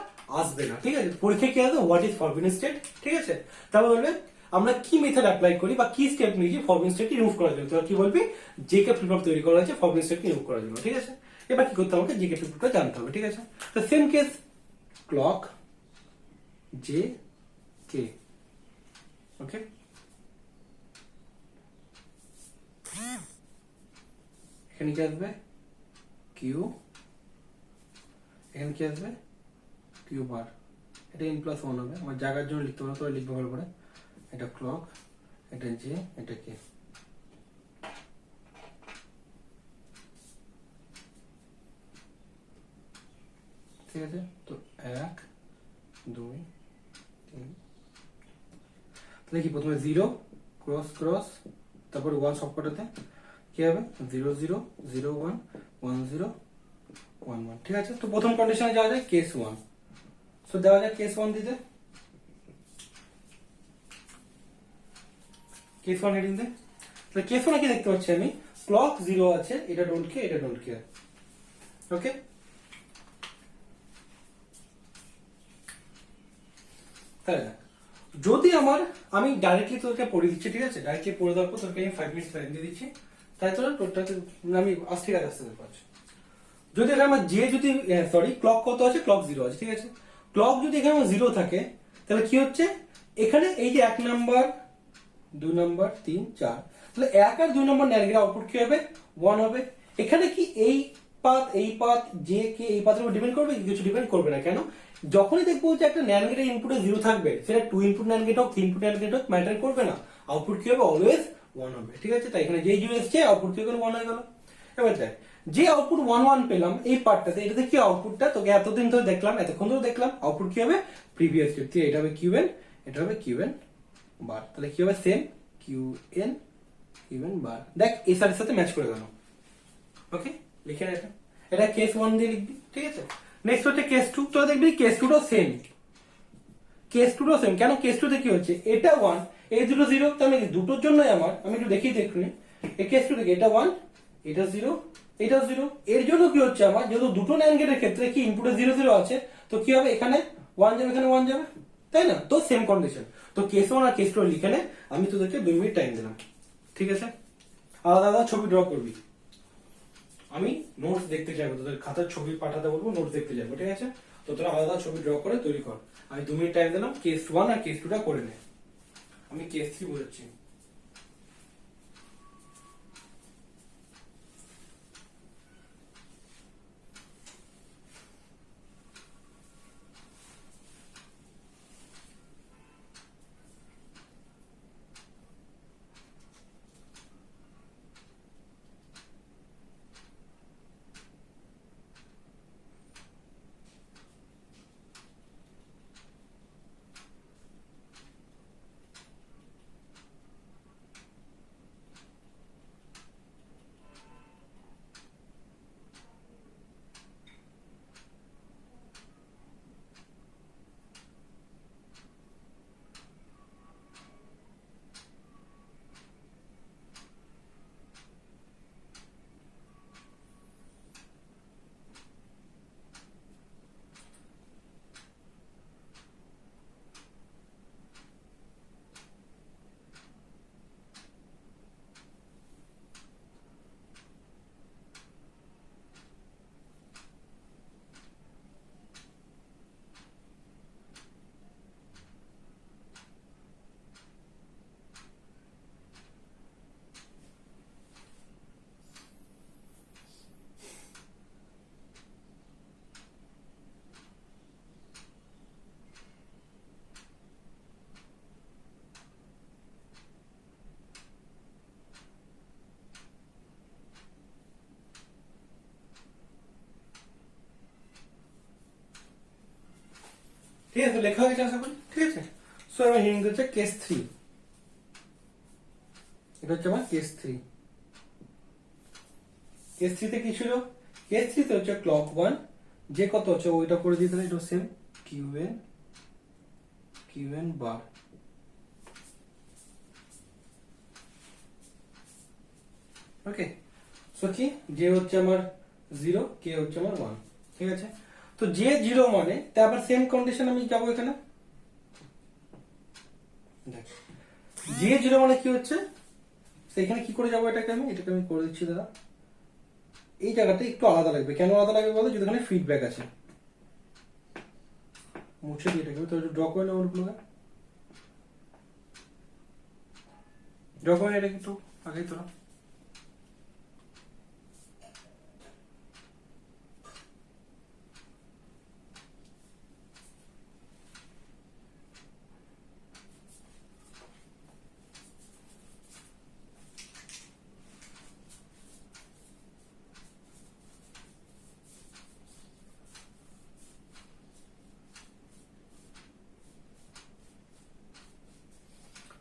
আসবে না, ঠিক আছে। পরীক্ষা কি আসবে, হোয়াট ইজ ফরবিডেন স্টেট, ঠিক আছে। তারপর বলবে আমরা কি মেথড অ্যাপ্লাই করি বা কি স্টেপ নিয়েছি ফরবিডেন স্টেটকে রিমুভ করার জন্য, তো কি বলবি, জেকে ফ্লিপ ফ্লপ তৈরি করা হয়েছে ফরবিডেন স্টেটকে রিমুভ করার জন্য, ঠিক আছে। এবার কি করতে হবে, আমাকে জেকে ফ্লিপ ফ্লপটা জানতে হবে, ঠিক আছে। তো same case, clock J K, okay, এখানে কি আসবে কিউ, এখানে কি আসবে কিউ বার, এটা n প্লাস ওয়ান হবে, আমার জায়গার জন্য লিখতে পারো, তোরা লিখবে ভালো করে। এটা ক্লক, এটা জে, এটা কে। ঠিক আছে, তো 1 2 3, তাহলে কি প্রথমে 0 ক্রস ক্রস তারপরে 1 সবকটাতে কি হবে 0 0 0 1 1 0 1 1। ঠিক আছে, তো প্রথম কন্ডিশনে যাওয়া যায় কেস 1। সো দেওয়া যায় কেস 1 দিতে, কেস 1 হেডিং দে। তাহলে কেস 1 কি দেখতে পাচ্ছি আমি, ক্লক 0 আছে, এটা ডোন্ট কেয়ার, এটা ডোন্ট কেয়ার। ওকে, তাহলে যদি আমার, আমি ডাইরেক্টলি তোকে পড়ে দিচ্ছি, ঠিক আছে, ডাইরেক্টলি পড়ে দেওয়ার পর তোকে আমি 5 মিনিট টাইম দিয়ে দিচ্ছি, তাই তোরা টোটাল আমি আস্তে আস্তে পাচ্ছি। যদি এখানে আমার যে যদি সরি ক্লক কত আছে, ক্লক 0 আছে, ঠিক আছে। ক্লক যদি এখানে আমার 0 থাকে তাহলে কি হচ্ছে, এখানে এই যে 1 নাম্বার 2 নাম্বার 3 4, তাহলে 1 আর 2 নাম্বার ন্যান্ড গেটের আউটপুট কি হবে 1 হবে। এখানে কি এই পাথ যে কে এই পাথের উপর ডিপেন্ড করবে, কিছু ডিপেন্ড করবে না। কেন, যখনই দেখবো যে একটা ন্যান্ড গেটের ইনপুটে 0 থাকবে, সেটা 2 ইনপুট ন্যান্ড গেট হোক 3 ইনপুট ন্যান্ড গেট হোক ম্যাটার করবে না, আউটপুট কি হবে অলওয়েজ 1 হবে। ঠিক আছে, তাই এখানে যেই 0 এসছে আউটপুট কি হবে 1 হয়ে গেল। এবার দেখ, যে আউটপুট 1 1 পেলাম এই পার্টটাতে, এটাতে কি আউটপুটটা তোকে এতদিন ধরে দেখলাম, এতক্ষণ ধরে দেখলাম, আউটপুট কি হবে প্রিভিয়াস স্টেট, এটা হবে কিউএন, এটা হবে কিউএন বার। তাহলে কি হবে সেম কিউএন কিউএন বার। দেখ এই সারির সাথে ম্যাচ করে গেল। ওকে, লিখে এটা, এটা কেস 1 দিয়ে লিখবি। ঠিক আছে, নেক্সট হচ্ছে কেস 2। তো দেখবি কেস 2টাও সেম, কেস 2টাও সেম। কেন, কেস 2 তে কি হচ্ছে, এটা 1 এই দুটো 0, তার মানে দুটোর জন্যই আমার, আমি একটু দেখিয়ে দেখুন, এই কেস 2 থেকে এটা 1 এটা 0 এটা 0, এর জন্য কি হচ্ছে আমার, যেহেতু দুটো ন্যান্ড গেটের ক্ষেত্রে কি ইনপুটে 0 0 আছে, তো কি হবে এখানে 1 যাবে, এখানে 1 যাবে, তাই না। তো সেম কন্ডিশন। তো কেস 1 আর কেস 2 লিখে নে, আমি তোদেরকে 2 মিনিট টাইম দিলাম। ঠিক আছে, আলাদা আলাদা ছবি ড্র করবি, আমি নোটস দেখতে চাইবো, তোদের খাতার ছবি পাঠাতে বলবো, নোটস দেখতে চাইবো। ঠিক আছে, তো তোরা আলাদা ছবি ড্র করে তৈরি কর। আমি 2 মিনিট টাইম দিলাম, কেস 1 আর কেস 2টা করে নে। আমি কেস 3 বোঝাচ্ছি। ঠিক আছে, লেখা হয়ে গেছে আশা করি। ঠিক আছে, সো এবার হিন্ট হচ্ছে কেস 3, এটা হচ্ছে আমার কেস 3। কেস 3 তে কি ছিল, কেস 3 তে হচ্ছে ক্লক 1 যে কত হচ্ছে ওইটা করে দিতে হবে, এটা সেম কিউএন কিউএন বার। ওকে, সো কি যে হচ্ছে আমার 0, কে হচ্ছে আমার 1। ঠিক আছে, তো যে 0 মানে তারপর সেম কন্ডিশন আমি যাবো এখানে, দেখ যে 0 মানে কি হচ্ছে, সেখানে কি করে যাবো, এটাকে আমি করে দিচ্ছি দাদা। এই জায়গাটা একটু আলাদা লাগবে, কেন আলাদা লাগবে বলতো, যদি এখানে ফিডব্যাক আছে, মুছে দিয়ে এটাকে তো ড্র করে নেবো, ড্র করে এটাকে একটু আগে তোরা।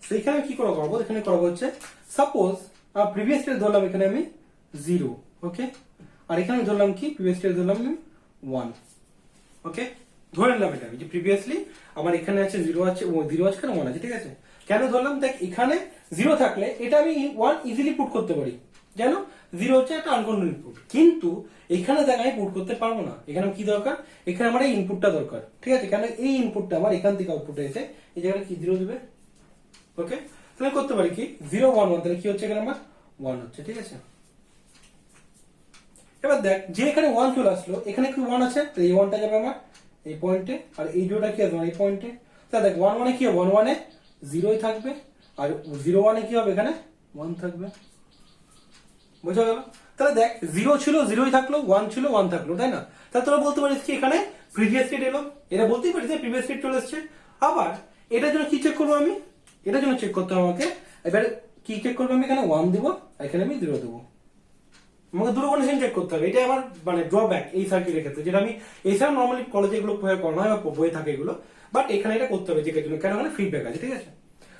তো এখানে কি করে করবো, এখানে করবো হচ্ছে সাপোজ প্রিভিয়াস স্টেট ধরলাম এখানে আমি 0, ওকে, আর এখানে ধরলাম কি প্রিভিয়াস স্টেট ধরলাম আমি 1, ওকে, ধরে নিলাম এটা যে প্রিভিয়াসলি আমার এখানে আছে 0 আছে, 0 আছে, এখানে 1 আছে, ঠিক আছে। কেন ধরলাম, দেখ এখানে 0 থাকলে এটা আমি 1 ইজিলি পুট করতে পারি, জানো 0 হচ্ছে একটা আনকন্ট্রোল ইনপুট, কিন্তু এখানে দেখ আমি পুট করতে পারবো না। এখানে কি দরকার, এখানে আমার এই ইনপুটটা দরকার, ঠিক আছে, কারণ এই ইনপুটটা আমার এখান থেকে আউটপুট এসে এই জায়গায় কি 0 দিবে, ওকে। তাহলে করতে পারি কি 0 1 1, তাহলে কি হচ্ছে এখানে আমার 1 হচ্ছে, ঠিক আছে। এবার দেখ যে এখানে 1 চলে আসলো, এখানে কি 1 আছে, তো এই 1টা যাবে আমার এই পয়েন্টে, আর এই 0টা কি আসবে এই পয়েন্টে। তাহলে দেখ 1 1 এ কি হবে, 1 1 এ 0ই থাকবে, আর 0 1 এ কি হবে, এখানে 1 থাকবে, বোঝা গেল। তাহলে দেখ 0 ছিল 0ই থাকলো, 1 ছিল 1 থাকলো, তাই না। তাহলে তোরা বলতে পারিস কি এখানে প্রিভিয়াস স্টেট এলো, এটা বলতেই পারিস যে প্রিভিয়াস স্টেট চলে এসেছে। আবার এটার জন্য কি চেক করবো আমি, এটার জন্য চেক করতে হবে আমাকে, এবার কি চেক করবো আমি, এখানে 1 দিব আর এখানে আমি 0 দেবো, আমাকে দুটো কন্ডিশন চেক করতে হবে। এটা আমার মানে ড্রব্যাক এই সার্কিটের ক্ষেত্রে, যেটা আমি এছাড়া নর্মালি কলেজে এগুলো করানো হয় বা বই থাকে এগুলো, বাট এখানে এটা করতে হবে চেকের জন্য, কেন এখানে ফিডব্যাক আছে, ঠিক আছে।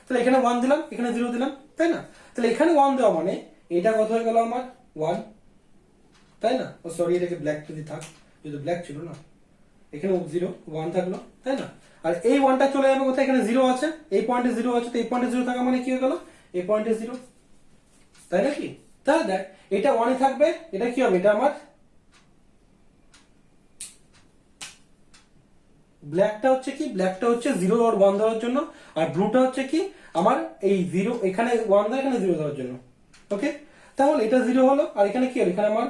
তাহলে এখানে 1 দিলাম, এখানে 0 দিলাম, তাই না। তাহলে এখানে 1 দেওয়া মানে এটা কত হয়ে গেল আমার 1, তাই না। ও সরি, এটাকে ব্ল্যাক যদি থাক, যদি ব্ল্যাক ছিল না, এখানে 0 1 থাকলো, তাই না। আর এই 1টা চলে যাবে কোথায়, এখানে 0 আছে, এই পয়েন্টে 0 আছে, তো এই পয়েন্টে 0 থাকা মানে কি হয়ে গেল, এই পয়েন্টে 0, তাই নাকি। তাহলে দেখ এটা 1 এ থাকবে, এটা কি হবে, এটা আমার ব্ল্যাকটা হচ্ছে কি, ব্ল্যাকটা হচ্ছে 0 আর 1 দেওয়ার জন্য, আর ব্লুটা হচ্ছে কি আমার এই 0 এখানে 1 দেওয়া, এখানে 0 দেওয়ার জন্য, ওকে। তাহলে এটা 0 হলো, আর এখানে কি হলো, এখানে আমার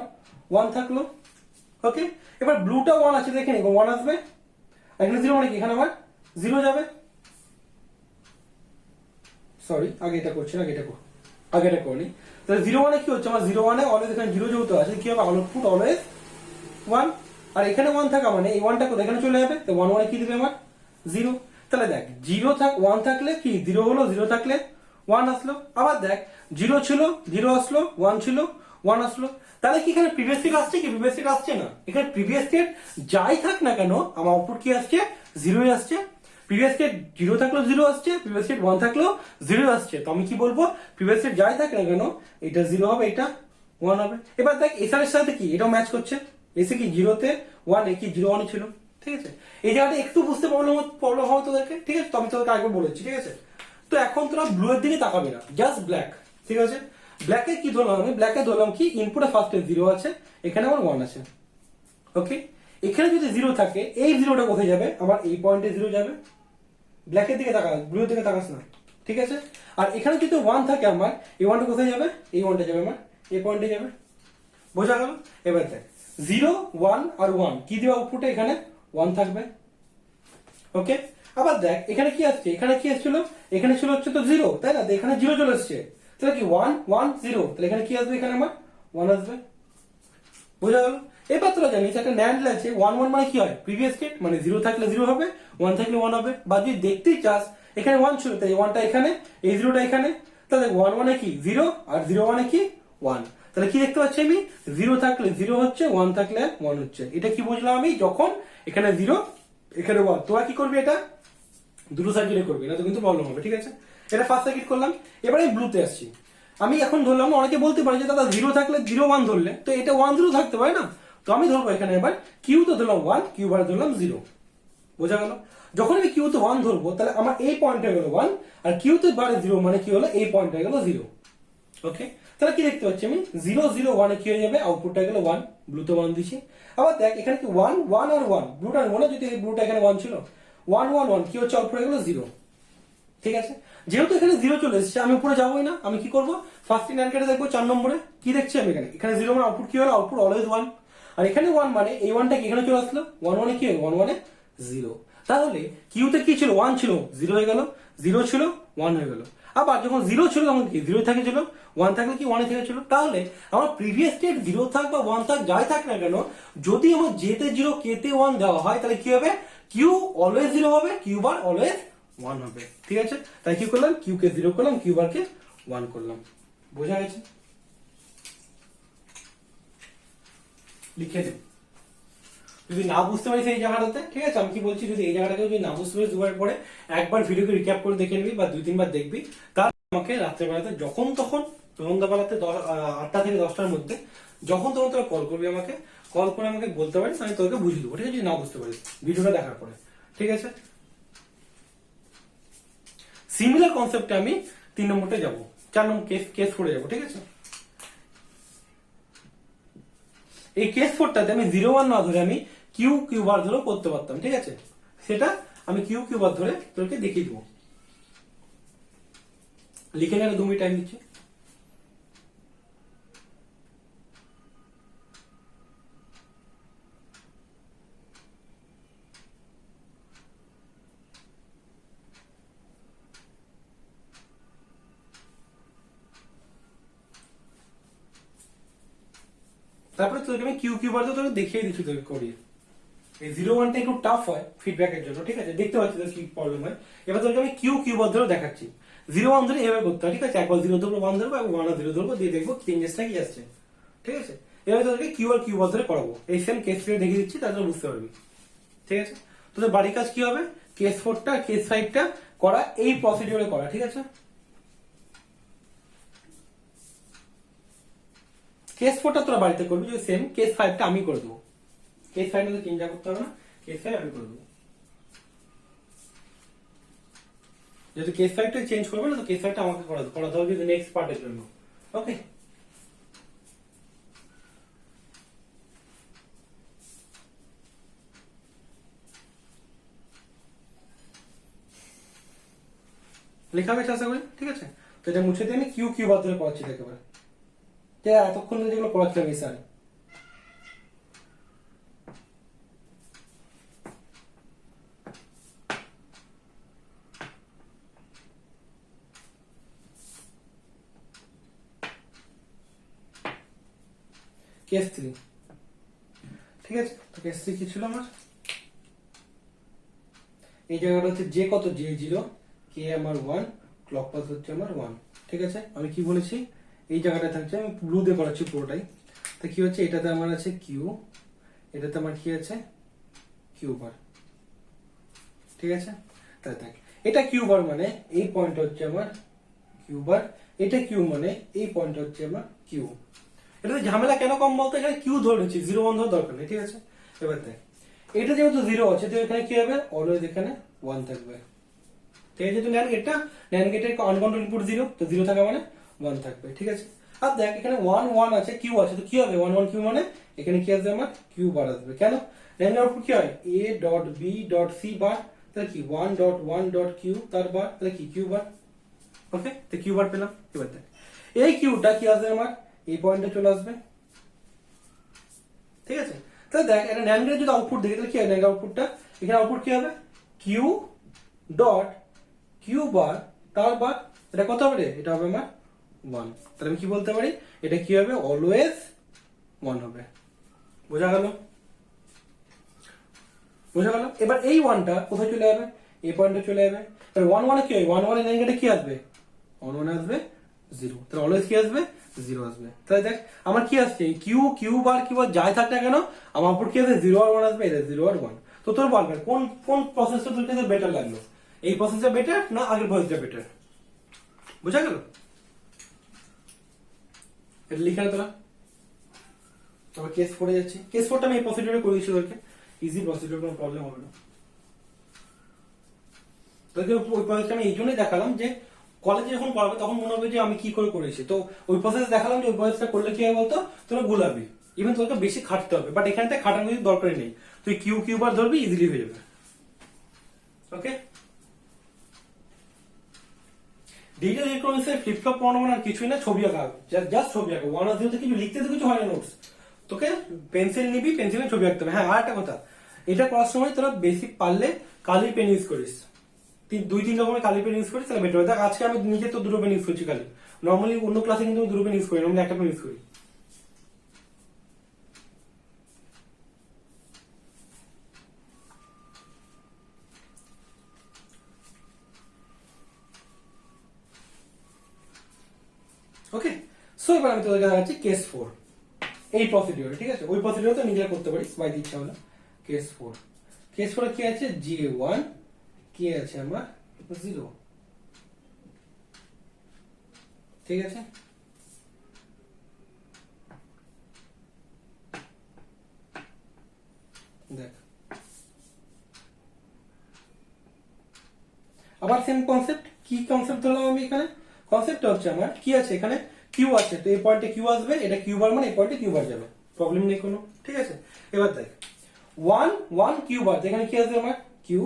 1 থাকলো, ওকে। এবার ব্লুটা 1 আছে, দেখেন 1 আসবে, আর এখানে 0 মানে কি, এখানে আমার 0 যাবে, সরি আগে এটা করছি না, আগে এটা করিনি। তাহলে 0 1 এ কি হচ্ছে আমার, 0 1 এ অলওয়েজ এখানে 0 যেহেতু আছে, কি হবে আউটপুট অলওয়েজ 1, আর এখানে 1 থাকা মানে এই 1টা কোথায় এখানে চলে যাবে, তো 1 1 এ কি দিবে আমার 0। তাহলে দেখ 1 থাকলে কি 0 হলো, 0 থাকলে 1 আসলো। আবার দেখ 0 ছিল 0 আসলো, 1 ছিল 1 আসলো। তাহলে কি এখানে প্রিভিয়াস স্টেট আসছে কি, প্রিভিয়াস স্টেট আসছে না। এখানে প্রিভিয়াস স্টেট যাই থাক না কেন আমার আউটপুট কি আসছে, 0ই আসছে। প্রিভিয়াস স্টেট 0 থাকলেও 0 আসছে, প্রিভিয়াস স্টেট 1 থাকলেও 0 আসছে। তো আমি কি বলবো, প্রিভিয়াস স্টেট যাই থাক না কেন এটা 0 হবে, এটা 1 হবে। এবার দেখ এসআর সাথে কি এটাও ম্যাচ করছে, এসে কি 0 তে 1 এ কি 0 1 ছিল, ঠিক আছে। এই জায়গাটা একটু বুঝতে প্রবলেম হবে তোদেরকে, ঠিক আছে। তো আমি তোদেরকে আগে বলেছি, ঠিক আছে। তো এখন তোরা ব্লু এর দিকে তাকাবি না, জাস্ট ব্ল্যাক, ঠিক আছে। ব্ল্যাকে কি ধরলাম আমি, ব্ল্যাকে ধরলাম কি ইনপুটে ফার্স্টে 0 আছে, এখানে আমার 1 আছে, ওকে। এখানে যদি 0 থাকে, এই 0টা কোথায় যাবে, আমার এই পয়েন্টে 0 যাবে। ব্ল্যাকের দিকে তাকা, ব্লু এর দিকে তাকাস না, ঠিক আছে। আর এখানে যদি 1 থাকে আমার, এই 1টা কোথায় যাবে, এই 1টা যাবে আমার এই পয়েন্টে যাবে, বোঝা গেল। এবার দেখ 0 1 আর 1 কি দিবে আউটপুটে, এখানে 1 থাকবে, ওকে। আবার দেখ এখানে কি আসছে, এখানে কি আসছিল, এখানে ছিল হচ্ছে তো 0, তাই না। এখানে 0 চলে আসছে, তাহলে কি 1 1 0, তাহলে এখানে কি আসবে, এখানে আমার 1 আসবে, বোঝা গেল। এবার তোরা জানিস একটা ন্যান্ড আছে 1 1 মানে কি হয়, প্রিভিয়াস স্টেট মানে 0 থাকলে 0 হবে, 1 থাকলে 1 হবে। বা যদি দেখতেই চাস এখানে 1 ছিল, তাই 1টা এখানে, এই 0টা এখানে, তাহলে 1 1 এ কি 0 আর 0 1 এ কি 1, তাহলে কি দেখতে পাচ্ছি আমি, 0 থাকলে 0 হচ্ছে, 1 থাকলে 1 হচ্ছে। এটা কি বুঝলাম আমি, যখন এখানে 0 এখানে 1, তোরা কি করবি, এটা দুটো সার্কিটে করবি, না তো কিন্তু প্রবলেম হবে, ঠিক আছে। এটা ফার্স্ট সার্কিট করলাম। এবারে ব্লুতে আসছি আমি, এখন ধরলাম অনেকে বলতে পারে যে দাদা 0 থাকলে 0 1 ধরলে তো এটা 1 0 থাকতে পারে না। তো আমি ধরবো এখানে এবার কিউ তো ধরলাম 1, কিউ বারে ধরলাম 0, বোঝা গেল। যখন আমি কিউ তে 1 ধরবো, তাহলে আমার এই পয়েন্ট হয়ে গেল 1, আর কিউ তে বারে 0 মানে কি হলো, এই পয়েন্ট হয়ে গেল 0, ওকে। তাহলে কি দেখতে পাচ্ছি আমি, 0 0 1 এ কি হয়ে যাবে, আউটপুটটা গেল 1, ব্লুতে 1 দিছি। আবার দেখ এখানে কি 1 1 আর 1, ব্লুটা মনে যদি এই ব্লুটা এখানে 1 ছিল, 1 1 1 কি হচ্ছে, আউটপুট হয়ে গেল 0, ঠিক আছে। যেহেতু এখানে 0 চলে এসেছে, আমি উপরে যাবোই না, আমি কি করবো, ফার্স্ট ইন অ্যান্ড দেখবো 4 নম্বরে কি দেখছি আমি, এখানে 0 মানে আউটপুট কি হলো, আউটপুট অলওয়েজ 1, আর এখানে 1 মানে এই 1টা কি এখানে চলে আসলো, 1 1 এ কি হয়, 1 1 এ 0। তাহলে কিউতে কি ছিল, 1 ছিল 0 হয়ে গেল, 0 ছিল 1 হয়ে গেল। আবার যখন 0 ছিল তখন কি 0 থেকে ছিল, 1 থাকলে কি 1 থেকে ছিল। তাহলে আমার প্রিভিয়াস স্টেট 0 থাক বা 1 থাক যাই থাক না কেন, যদি আমার জেতে 0 কেতে 1 দেওয়া হয়, তাহলে কি হবে, কিউ অলওয়েজ 0 হবে, কিউ বার অলওয়েজ 1 হবে, ঠিক আছে। তাই কি করলাম, কিউ কে 0 করলাম, কিউ বার কে 1 করলাম, বোঝা গেছে। লিখে দিন। যদি না বুঝতে পারিস এই জায়গাটাতে, ঠিক আছে, আমি কি বলছি, যদি এই জায়গাটাকে যদি না বুঝতে পারিস দুবার পরে একবার ভিডিওকে রিক্যাপ করে দেখে নিবি বা 2-3 বার দেখবি, তার আমাকে রাত্রেবেলাতে যখন তখন সন্ধ্যাবেলাতে 8টা থেকে 10টার মধ্যে যখন তখন তোরা কল করবি, আমাকে কল করে আমাকে বলতে পারিস, আমি তোকে বুঝিয়ে দেবো, ঠিক আছে, যদি না বুঝতে পারিস ভিডিওটা দেখার পরে, ঠিক আছে। সিমিলার কনসেপ্টে আমি 3 নম্বরটা যাবো, 4 নম্বর কেস 4 যাবো, ঠিক আছে। এই কেস 4টাতে আমি 0-1 না ধরে আমি কিউ বার ধরে করতে পারতাম, ঠিক আছে, সেটা আমি কিউ বার ধরে তোকে দেখিয়ে দেবো। লিখে নেন, 2 মিনিট টাইম দিচ্ছি। তারপরে তোকে আমি কিউ বার তোকে দেখিয়ে দিচ্ছি তোকে করিয়ে। এই 0-1টা একটু টাফ হয় ফিডব্যাকের জন্য, ঠিক আছে, দেখতে পাচ্ছি তোর কি প্রবলেম হয়। এবার তোকে আমি কিউ বার ধরে দেখাচ্ছি। 0-1 ধরে এভাবে করতে হয়, ঠিক আছে, একবার 0 ধরবো, 1 ধরবো, এবং 1 আর 0 ধরবো, দিয়ে দেখবো চেঞ্জেসটা কি আসছে, ঠিক আছে। এবার তোকে কিউ বার ধরে করাবো, এই সেম কেস ফিরে দেখিয়ে দিচ্ছি, তাহলে বুঝতে পারবি, ঠিক আছে। তোদের বাড়ির কাজ কি হবে, কেস 4টা কেস 5টা করা, এই প্রসিডিওরে করা, ঠিক আছে। কেস 4টা তোরা বাড়িতে করবি, যে সেম কেস 5টা আমি করে দেবো। কেস 5 তো চিন্তা করতে হবে না, কেস 5 আমি করে দেবো। যেহেতু কেস 5টা চেঞ্জ করবে না, তো কেস 5টা আমাকে করাতে হবে নেক্সট পার্টের জন্য, ওকে। লেখা হয়েছে আশা করি, ঠিক আছে। তো এটা মুছে দিয়ে আমি কিউ বার ধরে করাচ্ছি একেবারে, এতক্ষণ ধরে যেগুলো করাচ্ছিলাম এই স্যার। কেস 3, ঠিক আছে। তো কেস 3 কি ছিল আমার, এই জায়গাটা হচ্ছে জে কত, J0, কে আমার 1, ক্লক পাস হচ্ছে আমার 1, ঠিক আছে। আমি কি বলেছি, এই জায়গাটা থাকছে, আমি ব্লু দিয়ে করাচ্ছি পুরোটাই। তো কি হচ্ছে, এটাতে আমার আছে কিউ, এটাতে আমার কি আছে কিউ বার, ঠিক আছে। তাই দেখ, এটা কিউ বার মানে এই পয়েন্ট হচ্ছে আমার কিউ বার, এটা কিউ মানে এই পয়েন্ট হচ্ছে আমার কিউ। এটাতে ঝামেলা কেন কম বলতো, এখানে কিউ ধরে নিচ্ছি, 0-1 ধরে দরকার নেই, ঠিক আছে। এবার দেখ, এটা যেহেতু 0 আছে, তো এখানে কি হবে, অলওয়েজ এখানে 1 থাকবে, ঠিক আছে। যেহেতু ন্যান্ড গেটের আনকাউন্টেড ইনপুট 0, তো 0 থাকা মানে 1 থাকবে, ঠিক আছে। আর দেখ, এখানে 1-1 আছে, কিউ আছে, তো কি হবে 1-1 কিউ মানে এখানে কি আসবে আমার কিউ বার আসবে। কেন, ন্যান্ড আউটপুট কি হয়, a dot B dot C bar, তাহলে কি 1.1 ডট কিউ তার বার, তাহলে কি কিউ বার, ওকে। তো কিউ বার পেলাম। এবার দেখ, এই কিউটা কি আসবে আমার এই পয়েন্টে চলে আসবে, ঠিক আছে। তাহলে দেখ, এটা ন্যান্ড গেটের যদি আউটপুট দেখি, তাহলে কি হবে ন্যান্ড আউটপুটটা, এখানে আউটপুট কি হবে কিউ ডট কিউ বার তার বার, এটা কত হবে রে, এটা হবে আমার 1। তাহলে আমি কি বলতে পারি, এটা কি হবে অলওয়েজ 1 হবে। বোঝা গেল, বোঝা গেল। এবার এই 1টা কোথায় চলে যাবে, এই পয়েন্টে চলে যাবে। তাহলে 1-1 কি হয়, 1-1 এর গেটে কি আসবে, 1-1 আসবে 0, তাহলে অলওয়েজ কি আসবে 0 আসবে। তাহলে দেখ, আমার কি আসছে কিউ বার যাই থাক না কেন, আমার আউটপুট কি আসবে 0 আর 1 আসবে, এটা 0 আর 1। তো তোর বল কোন কোন প্রসেসটা তোর কাছে বেটার লাগলো, এই প্রসেসটা বেটার না আগের প্রসেসটা বেটার, বোঝা গেল। এটা লিখে না তোরা, তবে কেস 4 যাচ্ছি। কেস 4টা আমি এই প্রসিডিউরে করে দিচ্ছি তোকে, ইজি প্রসিডিউর, কোনো প্রবলেম হবে না। তোকে ওই প্রসেসটা আমি এই জন্যই দেখালাম যে কলেজে যখন পড়াবে তখন মনে হবে যে আমি কি করে করেছি, তো ওই প্রসেস দেখালাম যে ওই প্রসেসটা করলে কি হবে বলতো, তোরা গুলাবি, ইভেন তোকে বেশি খাটতে হবে, বাট এখানে খাটানোর কিছু দরকারই নেই, তুই কিউ বার ধরবি, ইজিলি হয়ে যাবে, ওকে। ডিজিটাল ইলেকট্রনিক্সের ফ্লিপ ফ্লপ পড়ানো মানে আর কিছুই না, ছবি আঁকা, জাস্ট ছবি আঁকা, 1 আর 0 কিছু লিখতে তো কিছু হয় না, নোটস, তোকে পেন্সিল নিবি, পেন্সিলে ছবি আঁকতে হবে। হ্যাঁ, আর একটা কথা, এটা করার সময় তোরা বেসিক পারলে কালি পেন ইউজ করিস, 2-3 রকমের কালি পেন ইউজ করিস, তাহলে বেটার হবে। দেখ, আজকে আমি নিজে তো 2টো পেন ইউজ করছি কালি, নর্মালি অন্য ক্লাসে কিন্তু আমি 2টো পেন ইউজ করি, নর্মালি একটা পেন ইউজ করি। ওকে, সো এবার আমি তোদের দেখাচ্ছি কেস 4, এই প্রসিডিওর, ঠিক আছে। ওই প্রসিডিওর তো নিজেরা করতে পারিস বাইরে ইচ্ছা হলে, কেস 4 কেস 4 কি আছে J1 কি আছে আমার 0 ঠিক আছে দেখ আবার সেম কনসেপ্ট কি কনসেপ্ট ধরলাম আমি এখানে কনসেপ্টটা হচ্ছে আমার কি আছে এখানে কিউ আছে তো এই পয়েন্টে কিউ আসবে এটা কিউ বার মানে এই পয়েন্টে কিউ বার যাবে প্রবলেম নেই কোনো ঠিক আছে এবার দেখ 1 কিউ বার এখানে কি আসবে আমার কিউ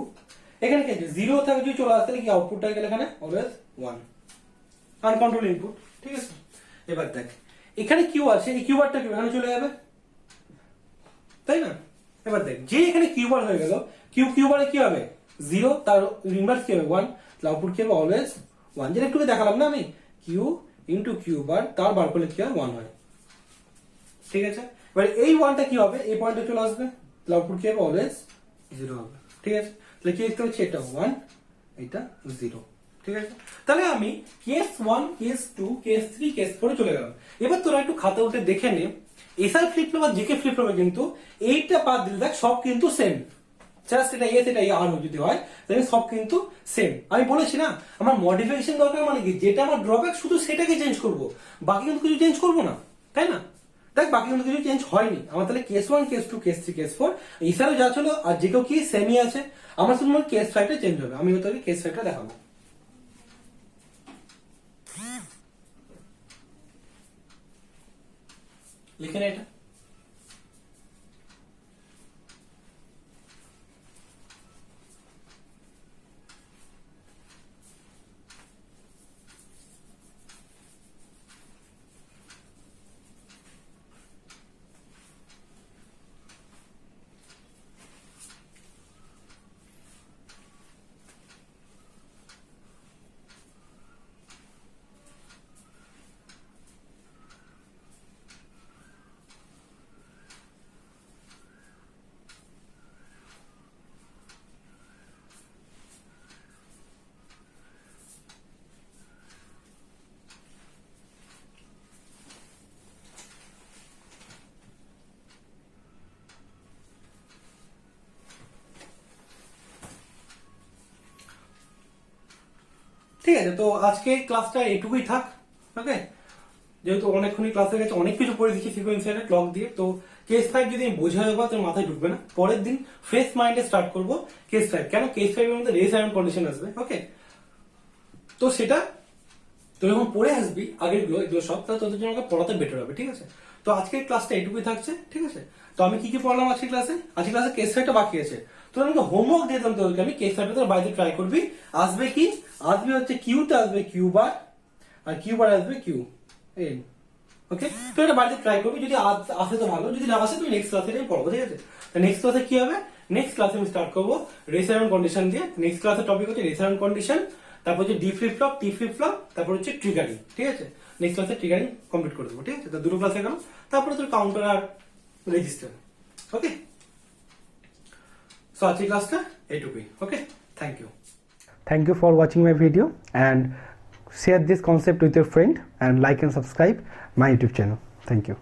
এখানে কি আছে 0 থেকে যদি চলে আসে কি আউটপুটটা গেলে এখানে অলওয়েজ 1 আনকন্ট্রোল ইনপুট ঠিক আছে এবার দেখ এখানে কিউ আছে এই কিউ বারটা কি এখানে চলে যাবে তাই না এবার দেখ যে এখানে কিউ বার হয়ে গেল কিউ বারে কি হবে 0 তার ইনভার্স কি হবে 1 তাহলে আউটপুট কি হবে অলওয়েজ 1 যেটা একটু দেখালাম না আমি কিউ ইনটু কিউ বার তার বার করলে কি হয় 1 হয় ঠিক আছে এবার এই 1টা কি হবে এই পয়েন্টে চলে আসবে তাহলে আউটপুট কি হবে অলওয়েজ 0 হবে ঠিক আছে তাহলে কি লিখতে হচ্ছে এটা 1 এটা 0 ঠিক আছে তাহলে আমি কেস 1 কেস 2 কেস 3 কেস 4 চলে গেলাম এবার তোরা একটু খাতা উঠে দেখে নে এসআর ফ্লিপ ফ্লপ আর জিকে ফ্লিপ ফ্লপে কিন্তু এইটা বাদ দিলে দেখ সব কিন্তু সেম জাস্ট এটা এস এটা আর যদি হয় তাহলে সব কিন্তু সেম আমি বলেছি না আমার মডিফিকেশন দরকার মানে কি যেটা আমার ড্রব্যাক শুধু সেটাকে চেঞ্জ করব বাকি কিন্তু কিছু চেঞ্জ করব না তাই না দেখ বাকি কিন্তু কিছু চেঞ্জ হয়নি আমার তাহলে case 1 case 2 case 3 case 4 SRO যা ছিল আর যেকেও কি সেমই আছে আমার শুধু কেস 5টা চেঞ্জ হবে আমি তোকে কেস 5টা দেখাবো লিখে নে এটা ঠিক আছে তো আজকে ক্লাসটা এটুকুই থাক ওকে যেহেতু অনেকক্ষণই ক্লাস হয়ে গেছে অনেক কিছু পড়ে দিচ্ছি সিকোয়েন্সিয়ালে ক্লক দিয়ে তো কেস 5 যদি আমি বোঝা যাবো তোর মাথায় ঢুকবে না পরের দিন ফ্রেশ মাইন্ডে স্টার্ট করবো কেস 5 কেন কেস 5 এর মধ্যে রেস আয়রন কন্ডিশন আসবে ওকে তো সেটা তুই যখন পড়ে আসবি আগের এগুলো সব তাহলে তোদের জন্য পড়াতে বেটার হবে ঠিক আছে তো আজকের ক্লাসটা এটুকুই থাকছে ঠিক আছে তো আমি কি পড়লাম আজকের ক্লাসে কেস 5টা বাকি আছে তো আমাকে হোমওয়ার্ক দিয়ে দিলাম তোদেরকে আমি কেস 5টা তোর বাড়িতে ট্রাই করবি আসবে কি আসবে হচ্ছে কিউতে আসবে কিউ বার আর কিউ বার আসবে কিউ এই ওকে তো এটা বাড়িতে ট্রাই করবি যদি আসে তো ভালো যদি না আসে তুমি নেক্সট ক্লাসে পড়বো ঠিক আছে তো নেক্সট ক্লাসে কি হবে নেক্সট ক্লাসে আমি স্টার্ট করবো রেস আয়রন কন্ডিশন দিয়ে নেক্সট ক্লাসের টপিক হচ্ছে রেস আয়রন কন্ডিশন তারপর হচ্ছে ডি ফ্লিপ ফ্লপ টি ফ্লিপ ফ্লপ তারপর হচ্ছে ট্রিগারিং ঠিক আছে নেক্সট ক্লাসে ট্রিগারিং কমপ্লিট করে দেবো ঠিক আছে তো দুটো ক্লাসে গেল তারপরে তোর কাউন্টার আর রেজিস্টার ওকে সো আজকের ক্লাসটা এইটুকুই okay thank you Thank you for watching my video and share this concept with your friend and like and subscribe my YouTube channel. Thank you.